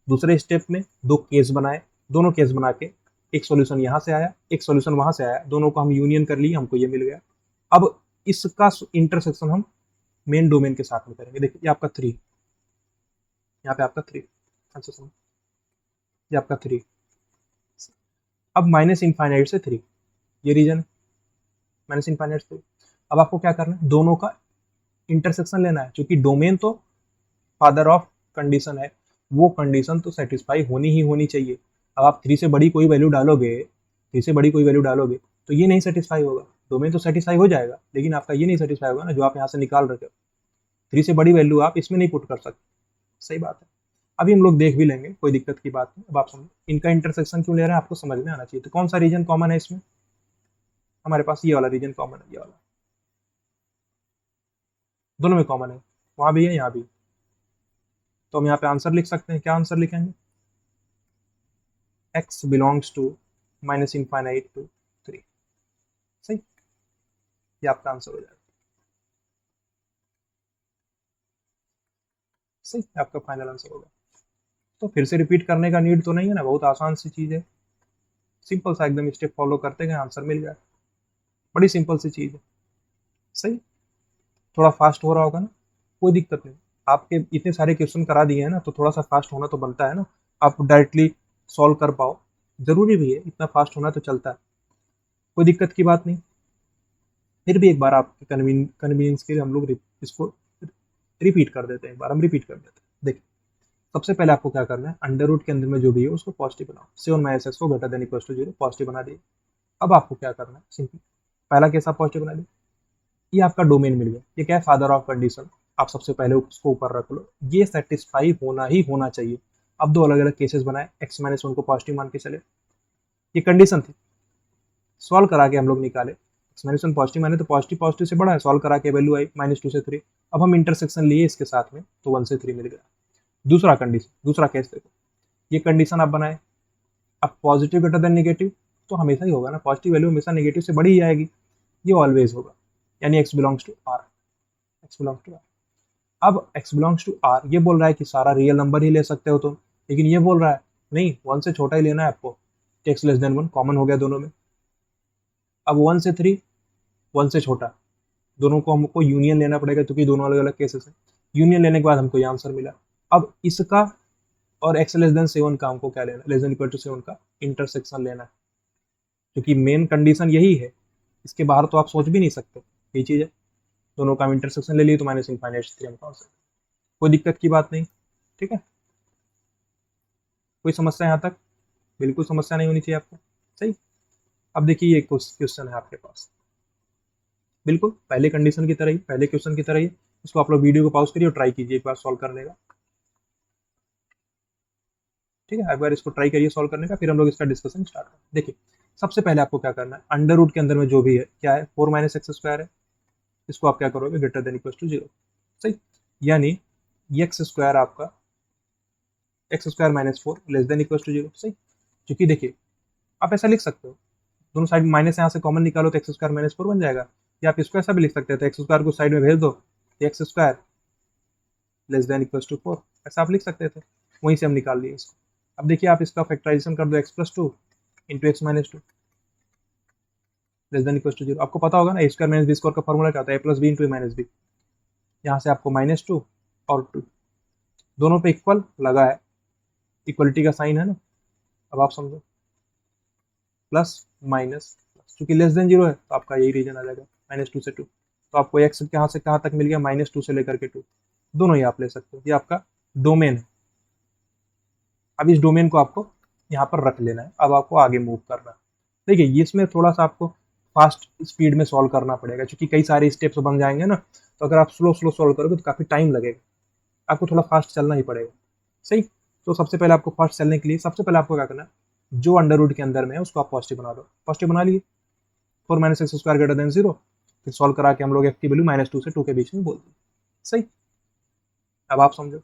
दूसरे स्टेप में दो केस बनाए, दोनों केस बना के एक सॉल्यूशन यहाँ से आया, एक सॉल्यूशन वहां से आया, दोनों को हम यूनियन कर लिए, हमको ये मिल गया। अब इसका इंटरसेक्शन हम मेन डोमेन के साथ में करेंगे। देखिए ये आपका 3, यहाँ पे आपका 3, ये आपका 3, अब माइनस इनफाइनाइट से 3, ये रीजन है माइनस इनफाइनाइट से 3। अब आपको क्या करना है, दोनों का इंटरसेक्शन लेना है, क्योंकि डोमेन तो फादर ऑफ कंडीशन है, वो कंडीशन तो सेटिस्फाई होनी ही होनी चाहिए। अब आप 3 से बड़ी कोई वैल्यू डालोगे, 3 से बड़ी कोई वैल्यू डालोगे तो ये नहीं सेटिस्फाई होगा, डोमेन तो सेटिस्फाई हो जाएगा लेकिन आपका ये नहीं सेटिस्फाई होगा ना, जो आप यहाँ से निकाल रहे हो। 3 से बड़ी वैल्यू आप इसमें नहीं पुट कर सकते, सही बात है। अभी हम लोग देख भी लेंगे, कोई दिक्कत की बात नहीं। अब आप समझो इनका इंटरसेक्शन क्यों ले रहे हैं, आपको समझ में आना चाहिए। तो कौन सा रीजन कॉमन है इसमें, हमारे पास ये वाला रीजन कॉमन है, ये वाला दोनों में कॉमन है, वहां भी है यहाँ भी। तो हम यहाँ पे आंसर लिख सकते हैं, क्या आंसर लिखेंगे, x belongs to minus infinite to 3, सही, ये आपका आंसर हो जाएगा, सही, आपका फाइनल आंसर होगा। तो फिर से रिपीट करने का नीड तो नहीं है ना, बहुत आसान सी चीज है, सिंपल सा एकदम स्टेप फॉलो करते गए, आंसर मिल गया, बड़ी सिंपल सी चीज है, सही। थोड़ा फास्ट हो रहा होगा ना, कोई दिक्कत नहीं, आपके इतने सारे क्वेश्चन करा दिए हैं ना, तो थोड़ा सा फास्ट होना तो बनता है ना, आप डायरेक्टली सॉल्व कर पाओ, जरूरी भी है, इतना फास्ट होना तो चलता है, कोई दिक्कत की बात नहीं। फिर भी एक बार आपके कन्वीनियंस के लिए हम लोग इसको रिपीट कर देते हैं, एक बार हम रिपीट कर देते हैं। देखिए सबसे पहले आपको क्या करना है, अंडर रूट के अंदर में जो भी है उसको पॉजिटिव बनाओ, 7 माइनस एक्स को greater than equal to 0 positive बना दिए। अब आपको क्या करना है, सिंपल पहला केस आप पॉजिटिव बना दिए, ये आपका डोमेन मिल गया, ये क्या है, फादर ऑफ कंडीशन, आप सबसे पहले उसको ऊपर रख लो, ये सेटिस्फाई होना ही होना चाहिए। अब दो अलग अलग केसेस बनाए, एक्स माइनस 1 को पॉजिटिव मान के चले, ये कंडीशन थी, सॉल्व करा के हम लोग निकाले, एक्स माइनस 1 पॉजिटिव माने तो पॉजिटिव पॉजिटिव से बड़ा है, सॉल्व करा के वैल्यू आई -2 से 3। अब हम इंटरसेक्शन लिए इसके साथ में, तो 1 से 3 मिल गया। दूसरा कंडीशन, दूसरा केस देखो, ये कंडीशन आप बनाए, अब पॉजिटिव ग्रेटर देन नेगेटिव, तो हमेशा ही होगा ना, पॉजिटिव वैल्यू हमेशा नेगेटिव से बड़ी ही आएगी, ये ऑलवेज होगा, यानी x belongs to r, x belongs to r। अब x बिलोंग्स टू r ये बोल रहा है कि सारा रियल नंबर ही ले सकते हो तुम, लेकिन ये बोल रहा है नहीं 1 से छोटा ही लेना है आपको, x लेस देन 1 कॉमन हो गया दोनों में। अब 1 से 3, 1 से छोटा, दोनों को हमको यूनियन लेना पड़ेगा क्योंकि दोनों अलग अलग केसेस हैं। यूनियन लेने के बाद हमको ये आंसर मिला। अब इसका और x लेस देन 7 का हमको क्या लेना, लेस देन इक्वल टू 7 का इंटरसेक्शन लेना है, क्योंकि मेन कंडीशन यही है, इसके बाहर तो आप सोच भी नहीं सकते, ये चीज़ है। दोनों का इंटरसेक्शन ले लिए तो माइनस इनफाइनाइट 3 हमका आंसर, कोई दिक्कत की बात नहीं, ठीक है। कोई समस्या यहाँ तक, बिल्कुल समस्या नहीं होनी चाहिए आपको। सही। अब देखिए ये क्वेश्चन है आपके पास, बिल्कुल पहले कंडीशन की तरह ही, पहले क्वेश्चन की तरह ही। इसको आप लोग वीडियो को पॉज करिए और ट्राई कीजिए एक बार सॉल्व करने का। ठीक है, एक बार इसको ट्राई करिए सॉल्व करने का, फिर हम लोग इसका डिस्कशन स्टार्ट करें। देखिए सबसे पहले आपको क्या करना है, अंडर रूट के अंदर में जो भी है क्या है, 4 माइनस एक्स स्क्वायर है, इसको आप क्या करोगे, ग्रेटर देन इक्वल टू 0। सही, यानी एक्स स्क्वायर आपका x square minus 4 less than equal to 0। सही, क्योंकि देखिए आप ऐसा लिख सकते हो, दोनों साइड माइनस यहाँ से कॉमन निकालो तो एक्स स्क्वायर माइनस 4 बन जाएगा, या आप इसको ऐसा भी लिख सकते हैं, तो एक्स स्क्वायर को साइड में भेज दो, x square less than equal to 4, ऐसा आप लिख सकते थे, वहीं से हम निकाल लिए इसको। अब देखिए आप इसका फैक्टराइजेशन कर दो, x plus two into x minus two less than equal to 0। आपको पता होगा ना a square minus b square का फॉर्मूला क्या होता है, a plus b into a minus b. यहाँ से आपको माइनस टू और टू दोनों पे इक्वल लगा है, इक्वलिटी का साइन है ना। अब आप समझो, प्लस माइनस, चूंकि लेस देन 0 है तो आपका यही रीजन आ जाएगा, माइनस टू से टू। तो आपको एक्स कहाँ से कहाँ तक मिल गया, माइनस टू से लेकर के टू, दोनों ही आप ले सकते हो, ये आपका डोमेन है। अब इस डोमेन को आपको यहाँ पर रख लेना है, अब आपको आगे मूव करना है। देखिए ये इसमें थोड़ा सा आपको फास्ट स्पीड में सॉल्व करना पड़ेगा, क्योंकि कई सारे स्टेप्स बन जाएंगे ना, तो अगर आप स्लो स्लो सॉल्व करोगे तो काफ़ी टाइम लगेगा, आपको थोड़ा फास्ट चलना ही पड़ेगा। सही, तो सबसे पहले आपको फास्ट चलने के लिए सबसे पहले आपको क्या करना है, जो अंडर रूट के अंदर में है उसको आप पॉजिटिव बना दो। पॉजिटिव बना लिए, 4 minus x square greater than 0, फिर सॉल्व करा के हम लोग एक्स की वैल्यू माइनस टू से टू के बीच में बोल दी। सही, अब आप समझो,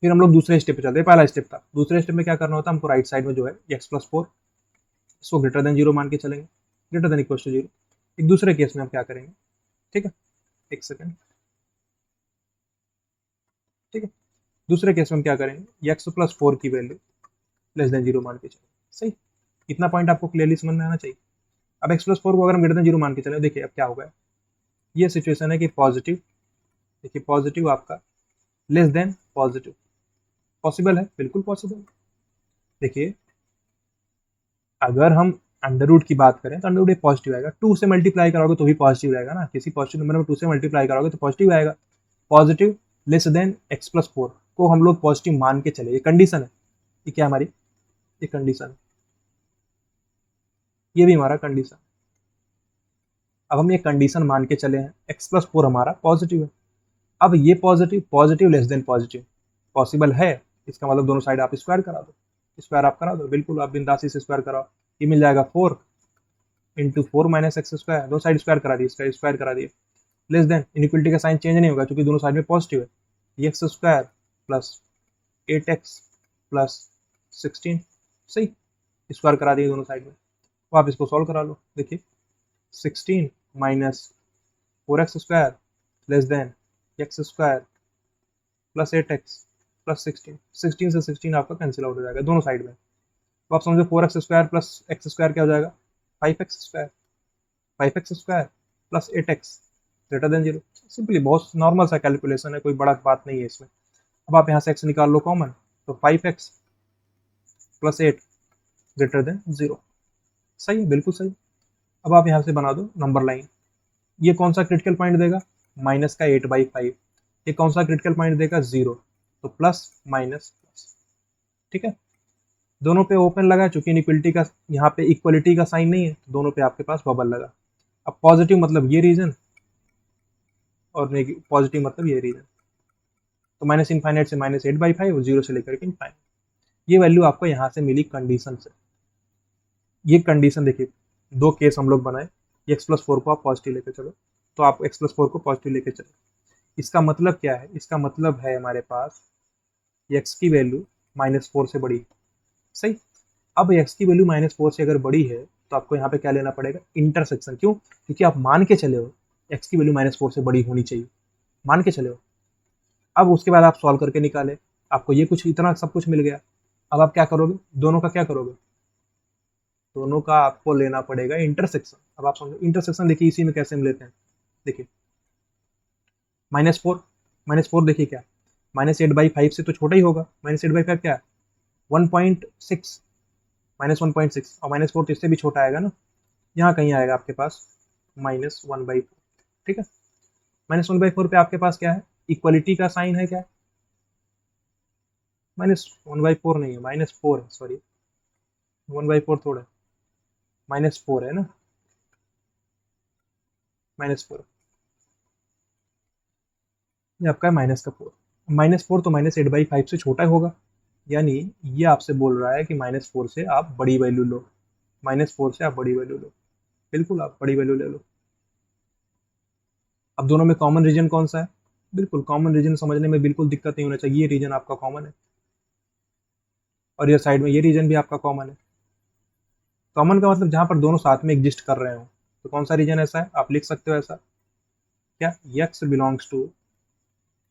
फिर हम लोग दूसरे स्टेप पे चलते हैं, पहला स्टेप था, दूसरे स्टेप में क्या करना होता है हमको, राइट साइड में जो है एक्स प्लस 4, इसको ग्रेटर देन 0 मान के चलेंगे, ग्रेटर देन इक्वल टू 0। एक दूसरे केस में हम क्या करेंगे, ठीक है, एक सेकेंड, ठीक है, दूसरे केस में हम क्या करेंगे, एक्स प्लस 4 की वैल्यू लेस देन 0 मान के चलेंगे। सही, इतना पॉइंट आपको क्लियरली समझ में आना चाहिए। अब एक्स प्लस 4 को अगर हम ग्रेटर देन 0 मान के चले, देखिए अब क्या होगा, ये सिचुएशन है कि पॉजिटिव, देखिए पॉजिटिव आपका लेस देन पॉजिटिव, पॉसिबल है, बिल्कुल पॉसिबल। देखिए अगर हम अंडर रूट की बात करें तो अंडर रूट पॉजिटिव आएगा, टू से मल्टीप्लाई करोगे तो भी पॉजिटिव रहेगा ना, किसी पॉजिटिव नंबर में टू से मल्टीप्लाई करोगे तो पॉजिटिव आएगा। Positive less then x plus 4 को हम लोग पॉजिटिव मान के चले, ये कंडीशन है, ये क्या हमारी, ये कंडीशन है, ये भी हमारा कंडीशन। अब हम ये कंडीशन मान के चले हैं, एक्स प्लस 4 हमारा पॉजिटिव है। अब ये positive positive less then positive possible है, इसका मतलब दोनों साइड आप स्क्वायर करा दो, स्क्वायर आप करा दो, बिल्कुल आप बिंदासी से स्क्वायर कराओ, ये मिल जाएगा 4 इंटू 4 माइनस एक्स स्क्वायर, दो साइड स्क्वायर करा दिए, इसका स्क्वायर करा दिए, लेस देन इनइक्वलिटी का साइन चेंज नहीं होगा क्योंकि दोनों साइड में पॉजिटिव है, x square plus 8x plus 16। सही, स्क्वायर करा दिए दोनों साइड में, तो आप इसको सॉल्व करा लो। देखिए 16 minus 4x square less then x square plus 8x plus 16, 16 से 16 आपका कैंसिल आउट हो जाएगा दोनों साइड में, तो आप समझो 4x square plus x square क्या हो जाएगा, 5x square, 5x square plus 8x greater than 0। Simply बहुत नॉर्मल सा कैलकुलेशन है, कोई बड़ा बात नहीं है इसमें। अब आप यहाँ से x निकाल लो कॉमन, तो 5x प्लस 8 ग्रेटर देन 0। सही है, बिल्कुल सही। अब आप यहाँ से बना दो नंबर लाइन, ये कौन सा क्रिटिकल पॉइंट देगा, माइनस का 8/5, ये कौन सा क्रिटिकल पॉइंट देगा, 0, तो प्लस माइनस प्लस। ठीक है, दोनों पे ओपन लगा, चूंकि इनइक्वलिटी का यहाँ पे इक्वलिटी का साइन नहीं है, तो दोनों पे आपके पास बबल लगा। अब पॉजिटिव मतलब ये रीजन और पॉजिटिव मतलब ये रीजन, तो माइनस इनफाइनाइट से माइनस 8/5 और 0 से लेकर के इनफाइनाइट, ये वैल्यू आपको यहाँ से मिली कंडीशन से। ये कंडीशन देखिए, दो केस हम लोग बनाए, एक्स प्लस 4 को आप पॉजिटिव लेके चलो, तो आप एक्स प्लस 4 को पॉजिटिव लेके चलो, इसका मतलब क्या है, इसका मतलब है हमारे पास एक्स की वैल्यू -4 से बड़ी। सही, अब एक्स की वैल्यू -4 से अगर बड़ी है तो आपको यहाँ पे क्या लेना पड़ेगा, इंटरसेक्शन। क्यों, क्योंकि आप मान के चले हो एक्स की वैल्यू -4 से बड़ी होनी चाहिए, मान के चले हो। अब उसके बाद आप सॉल्व करके निकाले, आपको ये कुछ इतना सब कुछ मिल गया। अब आप क्या करोगे, दोनों का क्या करोगे, दोनों का आपको लेना पड़ेगा इंटरसेक्शन। अब आप समझो इंटरसेक्शन, देखिए इसी में कैसे हम लेते हैं, देखिए -4 देखिए क्या, -8/5 से तो छोटा ही होगा, -8/5 क्या है, 1.6, -1.6, और -4 तो इससे भी छोटा आएगा ना, यहाँ कहीं आएगा आपके पास -1/4। ठीक है, -1/4 पे आपके पास क्या है, इक्वलिटी का साइन है, क्या, -1/4 नहीं है, -4 है, सॉरी 1/4 थोड़ा है, -4 है ना, -4 ये आपका है -4। -4 तो -8/5 से छोटा होगा, यानी ये आपसे बोल रहा है कि -4 से आप बड़ी वैल्यू लो, -4 से आप बड़ी वैल्यू लो, बिल्कुल आप बड़ी वैल्यू ले लो। अब दोनों में कॉमन रीजन कौन सा है? बिल्कुल कॉमन रीजन समझने में बिल्कुल दिक्कत नहीं होना चाहिए, ये रीजन आपका कॉमन है और ये साइड में ये रीजन भी आपका कॉमन है। कॉमन का मतलब जहां पर दोनों साथ में एग्जिस्ट कर रहे हो, तो कौन सा रीजन ऐसा है? आप लिख सकते हो ऐसा, क्या x बिलोंग्स टू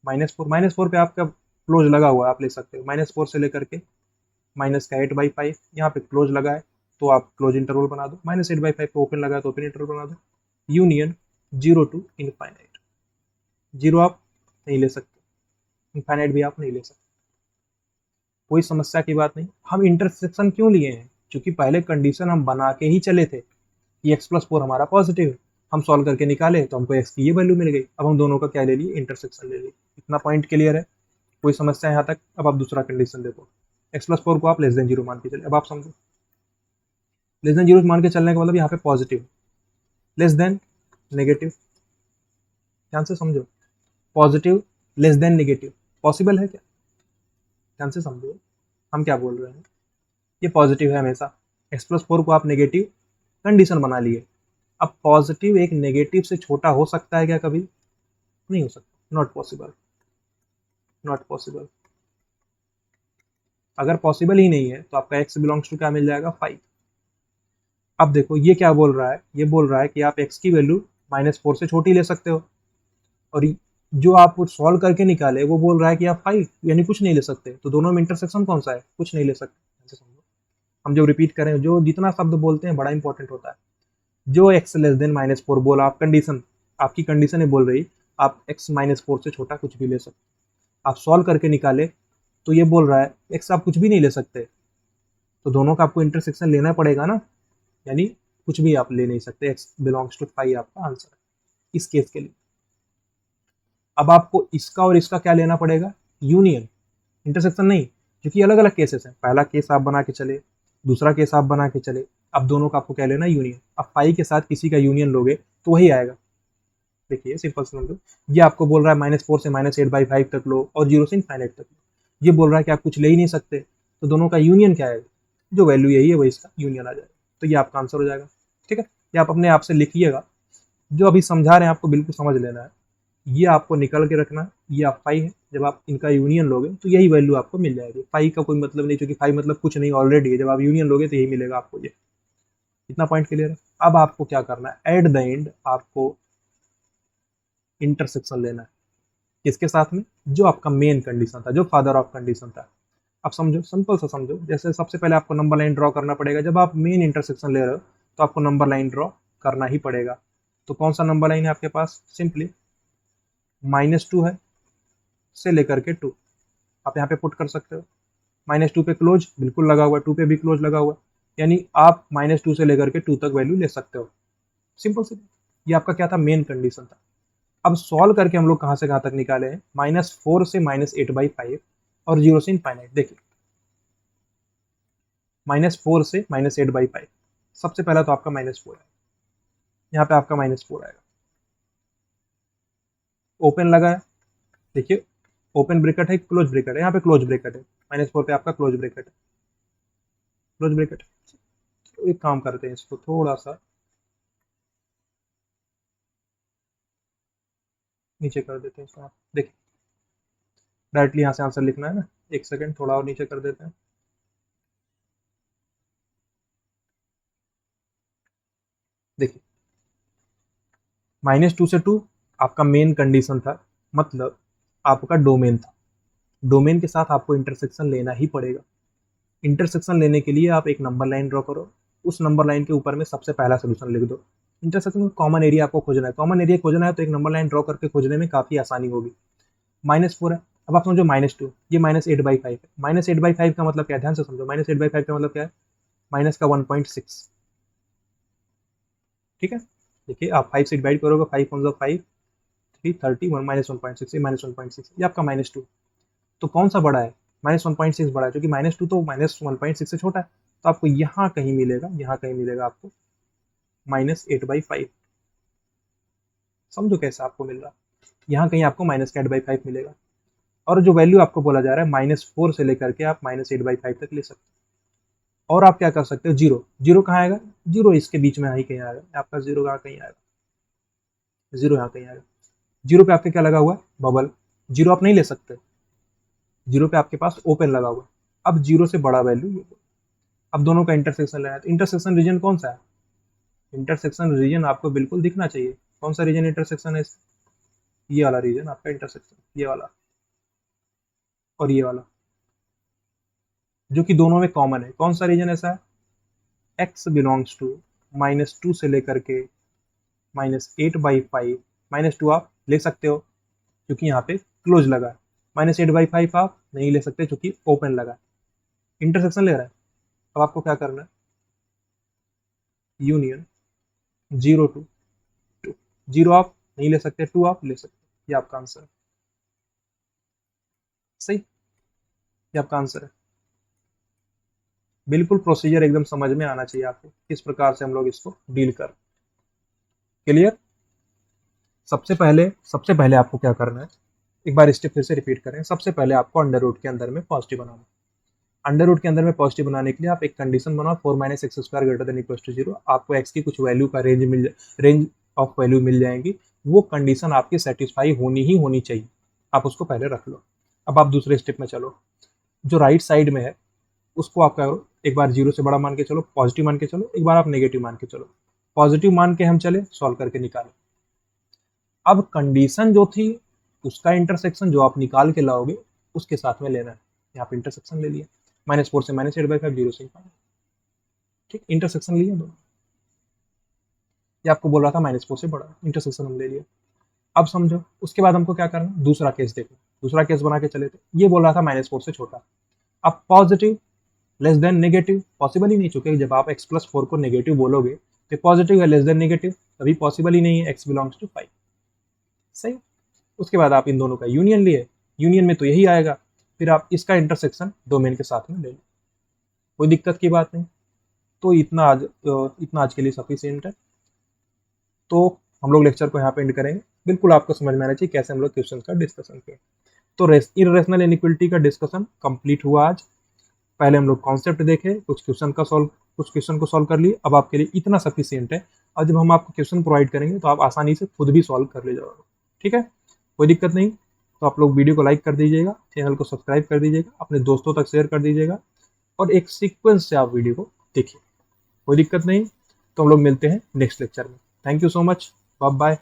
-4, -4 पे आपका क्लोज लगा हुआ है, आप लिख सकते हो -4 से लेकर के माइनस का 8/5, यहाँ पे क्लोज लगा है तो आप क्लोज इंटरवल बना दो, -8/5 पे ओपन लगा है तो ओपन इंटरवल बना दो। यूनियन 0 टू इनफाइनाइट, 0 आप नहीं ले सकते, इनफाइनाइट भी आप नहीं ले सकते, कोई समस्या की बात नहीं। हम इंटरसेक्शन क्यों लिए हैं? क्योंकि पहले कंडीशन हम बना के ही चले थे कि x+4 हमारा पॉजिटिव है, हम सॉल्व करके निकाले तो हमको x की ये वैल्यू मिल गई, अब हम दोनों का क्या ले लिए? इंटरसेक्शन ले लिए। इतना पॉइंट क्लियर है, कोई समस्या यहाँ तक? अब आप दूसरा कंडीशन देखो, x+4 को आप लेस देन 0 मान के चले, अब आप समझो लेस देन 0 मान के चलने का मतलब यहाँ पे पॉजिटिव, लेस देन नेगेटिव, ध्यान से समझो, positive less than negative possible है क्या? ध्यान से समझो हम क्या बोल रहे हैं, ये पॉजिटिव है हमेशा, x+4 को आप नेगेटिव कंडीशन बना लिए, अब पॉजिटिव एक नेगेटिव से छोटा हो सकता है क्या कभी? नहीं हो सकता, नॉट पॉसिबल, नॉट पॉसिबल। अगर पॉसिबल ही नहीं है तो आपका x बिलोंग्स टू क्या मिल जाएगा? 5। अब देखो ये क्या बोल रहा है, ये बोल रहा है कि आप x की वैल्यू -4 से छोटी ले सकते हो, और जो आप सॉल्व करके निकाले वो बोल रहा है कि आप 5 यानी कुछ नहीं ले सकते, तो दोनों में इंटरसेक्शन कौन सा है? कुछ नहीं ले सकते। ऐसे समझो, हम जो रिपीट करें, जो जितना शब्द बोलते हैं बड़ा इंपॉर्टेंट होता है। जो x लेस देन -4 बोला, आप कंडीशन, आपकी कंडीशन है बोल रही आप x -4 से छोटा कुछ भी ले सकते, आप सॉल्व करके निकाले तो ये बोल रहा है x आप कुछ भी नहीं ले सकते, तो दोनों का आपको इंटरसेक्शन लेना पड़ेगा ना, यानी कुछ भी आप ले नहीं सकते, x बिलोंग्स टू 5 आपका आंसर है इस केस के लिए। अब आपको इसका और इसका क्या लेना पड़ेगा? यूनियन, इंटरसेक्शन नहीं, क्योंकि अलग अलग केसेस हैं, पहला केस आप बना के चले, दूसरा केस आप बना के चले, अब दोनों का आपको क्या लेना? यूनियन। अब 5 के साथ किसी का यूनियन लोगे तो वही आएगा, देखिए सिंपल समझ लो, ये आपको बोल रहा है -4 से -8/5 तक लो और 0 से इनफाइनाइट तक लो, ये बोल रहा है कि आप कुछ ले ही नहीं सकते, तो दोनों का यूनियन क्या आएगा? जो वैल्यू यही है वही इसका यूनियन आ जाएगा, तो ये आपका आंसर हो जाएगा। ठीक है, ये आप अपने आप से लिखिएगा, जो अभी समझा रहे हैं आपको बिल्कुल समझ लेना है, ये आपको निकल के रखना है, ये आप 5 है, जब आप इनका यूनियन लोगे तो यही वैल्यू आपको मिल जाएगी। 5 का कोई मतलब नहीं, क्योंकि 5 मतलब कुछ नहीं ऑलरेडी है, जब आप यूनियन लोगे तो यही मिलेगा आपको, ये इतना पॉइंट क्लियर है। अब आपको क्या करना है, एट द एंड आपको इंटरसेक्शन लेना है, किसके साथ में? जो आपका मेन कंडीशन था, जो फादर ऑफ कंडीशन था। अब समझो, सिंपल सा समझो, जैसे सबसे पहले आपको नंबर लाइन ड्रॉ करना पड़ेगा, जब आप मेन इंटरसेक्शन ले रहे हो तो आपको नंबर लाइन ड्रॉ करना ही पड़ेगा। तो कौन सा नंबर लाइन है आपके पास? सिंपली -2 है से लेकर के 2, आप यहाँ पे पुट कर सकते हो, -2 पे क्लोज बिल्कुल लगा हुआ है, 2 पे भी क्लोज लगा हुआ है, यानी आप -2 से लेकर के 2 तक वैल्यू ले सकते हो, सिंपल सी। ये आपका क्या था? मेन कंडीशन था। अब सॉल्व करके हम लोग कहाँ से कहाँ तक निकाले हैं? -4 से -8/5 और 0 से इनफाइनाइट। देखिए -4 से -8/5, सबसे पहला तो आपका -4 है, यहाँ पे आपका -4 आएगा, ओपन लगा है, देखिए ओपन ब्रैकेट है, क्लोज ब्रैकेट है, यहाँ पे क्लोज ब्रैकेट है, -4 पे आपका क्लोज ब्रैकेट है, क्लोज ब्रैकेट। तो एक काम करते हैं, इसको थोड़ा सा नीचे कर देते हैं इसको, आप देखिए डायरेक्टली यहाँ से आंसर लिखना है ना, एक सेकंड थोड़ा और नीचे कर देते हैं। देखिए -2 से 2 आपका मेन कंडीशन था, मतलब आपका डोमेन था, डोमेन के साथ आपको इंटरसेक्शन लेना ही पड़ेगा। इंटरसेक्शन लेने के लिए आप एक नंबर लाइन ड्रॉ करो, उस नंबर लाइन के ऊपर में सबसे पहला सोल्यूशन लिख दो। इंटरसेक्शन का कॉमन एरिया आपको खोजना है, कॉमन एरिया खोजना है तो एक नंबर लाइन ड्रॉ करके खोजने में काफ़ी आसानी होगी। -4 है, अब आप समझो -2, ये -8/5 है, -8/5 का मतलब क्या है? ध्यान से समझो, -8/5 का मतलब क्या है? माइनस का 1.6, ठीक है। देखिए आप 5 से डिवाइड करोगे, 5 वन ज़ा 5, 3 30, 1 -1.6, ये -1.6, ये आपका -2। तो कौन सा बड़ा है? -1.6 बड़ा है, क्योंकि -2 तो -1.6 से छोटा है, तो आपको यहाँ कहीं मिलेगा, यहाँ कहीं मिलेगा आपको -8/5। समझो कैसा आपको मिल रहा, यहाँ कहीं आपको -8/5 मिलेगा, और जो वैल्यू आपको बोला जा रहा है -4 से लेकर के आप -8/5 तक ले सकते हो। और आप क्या कर सकते हो, जीरो, जीरो कहाँ आएगा, जीरो इसके बीच में ही कहीं आएगा, आपका जीरो कहाँ कहीं आएगा, जीरो यहाँ कहीं आएगा। जीरो पे आपके क्या लगा हुआ है, बबल, जीरो आप नहीं ले सकते, जीरो पे आपके पास ओपन लगा हुआ है। अब जीरो से बड़ा वैल्यू, अब दोनों का इंटरसेक्शन लेना है, तो इंटरसेक्शन रीजन कौन सा है, इंटरसेक्शन रीजन आपको बिल्कुल दिखना चाहिए, कौन सा रीजन इंटरसेक्शन है, ये वाला रीजन आपका इंटरसेक्शन, ये वाला और ये वाला, जो कि दोनों में कॉमन है। कौन सा रीजन ऐसा है, x बिलोंग्स टू -2 से लेकर के -8/5, -2 आप ले सकते हो क्योंकि यहाँ पे क्लोज लगा है, -8/5 आप नहीं ले सकते क्योंकि ओपन लगा है, इंटरसेक्शन ले रहा है। अब आपको क्या करना है, यूनियन 0 to 2, 0 आप नहीं ले सकते, 2 आप ले सकते, ये आपका आंसर है, सही, ये आपका आंसर है। बिल्कुल प्रोसीजर एकदम समझ में आना चाहिए आपको, किस प्रकार से हम लोग इसको डील कर, क्लियर। सबसे पहले आपको क्या करना है, एक बार स्टेप फिर से रिपीट करें। सबसे पहले आपको अंडर रूट के अंदर में पॉजिटिव बनाना, अंडर रूट के अंदर में पॉजिटिव बनाने के लिए आप एक कंडीशन बनाओ, 4 - x² greater than equal to 0। आपको x की कुछ वैल्यू का रेंज ऑफ वैल्यू मिल जाएंगी, वो कंडीशन आपकी सेटिस्फाई होनी ही होनी चाहिए, आप उसको पहले रख लो। अब आप दूसरे स्टेप में चलो, जो राइट साइड में है उसको आप क्या करो, एक बार 0 से बड़ा मान के चलो, पॉजिटिव मान के चलो, एक बार आप नेगेटिव मान के चलो, पॉजिटिव मान के हम चले, सॉल्व करके निकालें। अब कंडीशन जो थी उसका इंटरसेक्शन जो आप निकाल के लाओगे उसके साथ में लेना है, यहाँ पे इंटरसेक्शन ले लिया, -4 से -8/5, 0 से 5, ठीक, इंटरसेक्शन लिया दोनों, ये आपको बोल रहा था -4 से बड़ा, इंटरसेक्शन हम ले लिया। अब समझो उसके बाद हमको क्या करना, दूसरा केस देखो, दूसरा केस बना के चले थे, ये बोल रहा था -4 से छोटा। अब positive less than negative possible ही नहीं, चुके जब आप x+4 को नेगेटिव बोलोगे तो पॉजिटिव है लेस देन नेगेटिव, तभी पॉसिबल ही नहीं है, x बिलोंग्स टू 5, सही। उसके बाद आप इन दोनों का यूनियन लिए, यूनियन में तो यही आएगा, फिर आप इसका इंटरसेक्शन डोमेन के साथ में ले लो, कोई दिक्कत की बात नहीं। तो इतना आज के लिए सफिशिएंट है। तो हम लोग लेक्चर को यहाँ पे एंड करेंगे। बिल्कुल आपको समझ में आना चाहिए कैसे हम लोग क्वेश्चन का डिस्कशन किए। तो इररेशनल इनइक्वालिटी का डिस्कशन कंप्लीट हुआ आज। पहले हम लोग कॉन्सेप्ट देखे, कुछ क्वेश्चन को सॉल्व कर लिए, अब आपके लिए इतना सफिशिएंट है। और जब हम आपको क्वेश्चन प्रोवाइड करेंगे तो आप आसानी से खुद भी सॉल्व कर ले जाओगे, ठीक है, कोई दिक्कत नहीं। तो आप लोग वीडियो को लाइक कर दीजिएगा, चैनल को सब्सक्राइब कर दीजिएगा, अपने दोस्तों तक शेयर कर दीजिएगा, और एक सीक्वेंस से आप वीडियो को देखिए, कोई दिक्कत नहीं। तो हम लोग मिलते हैं नेक्स्ट लेक्चर में। Thank you so much, bye bye.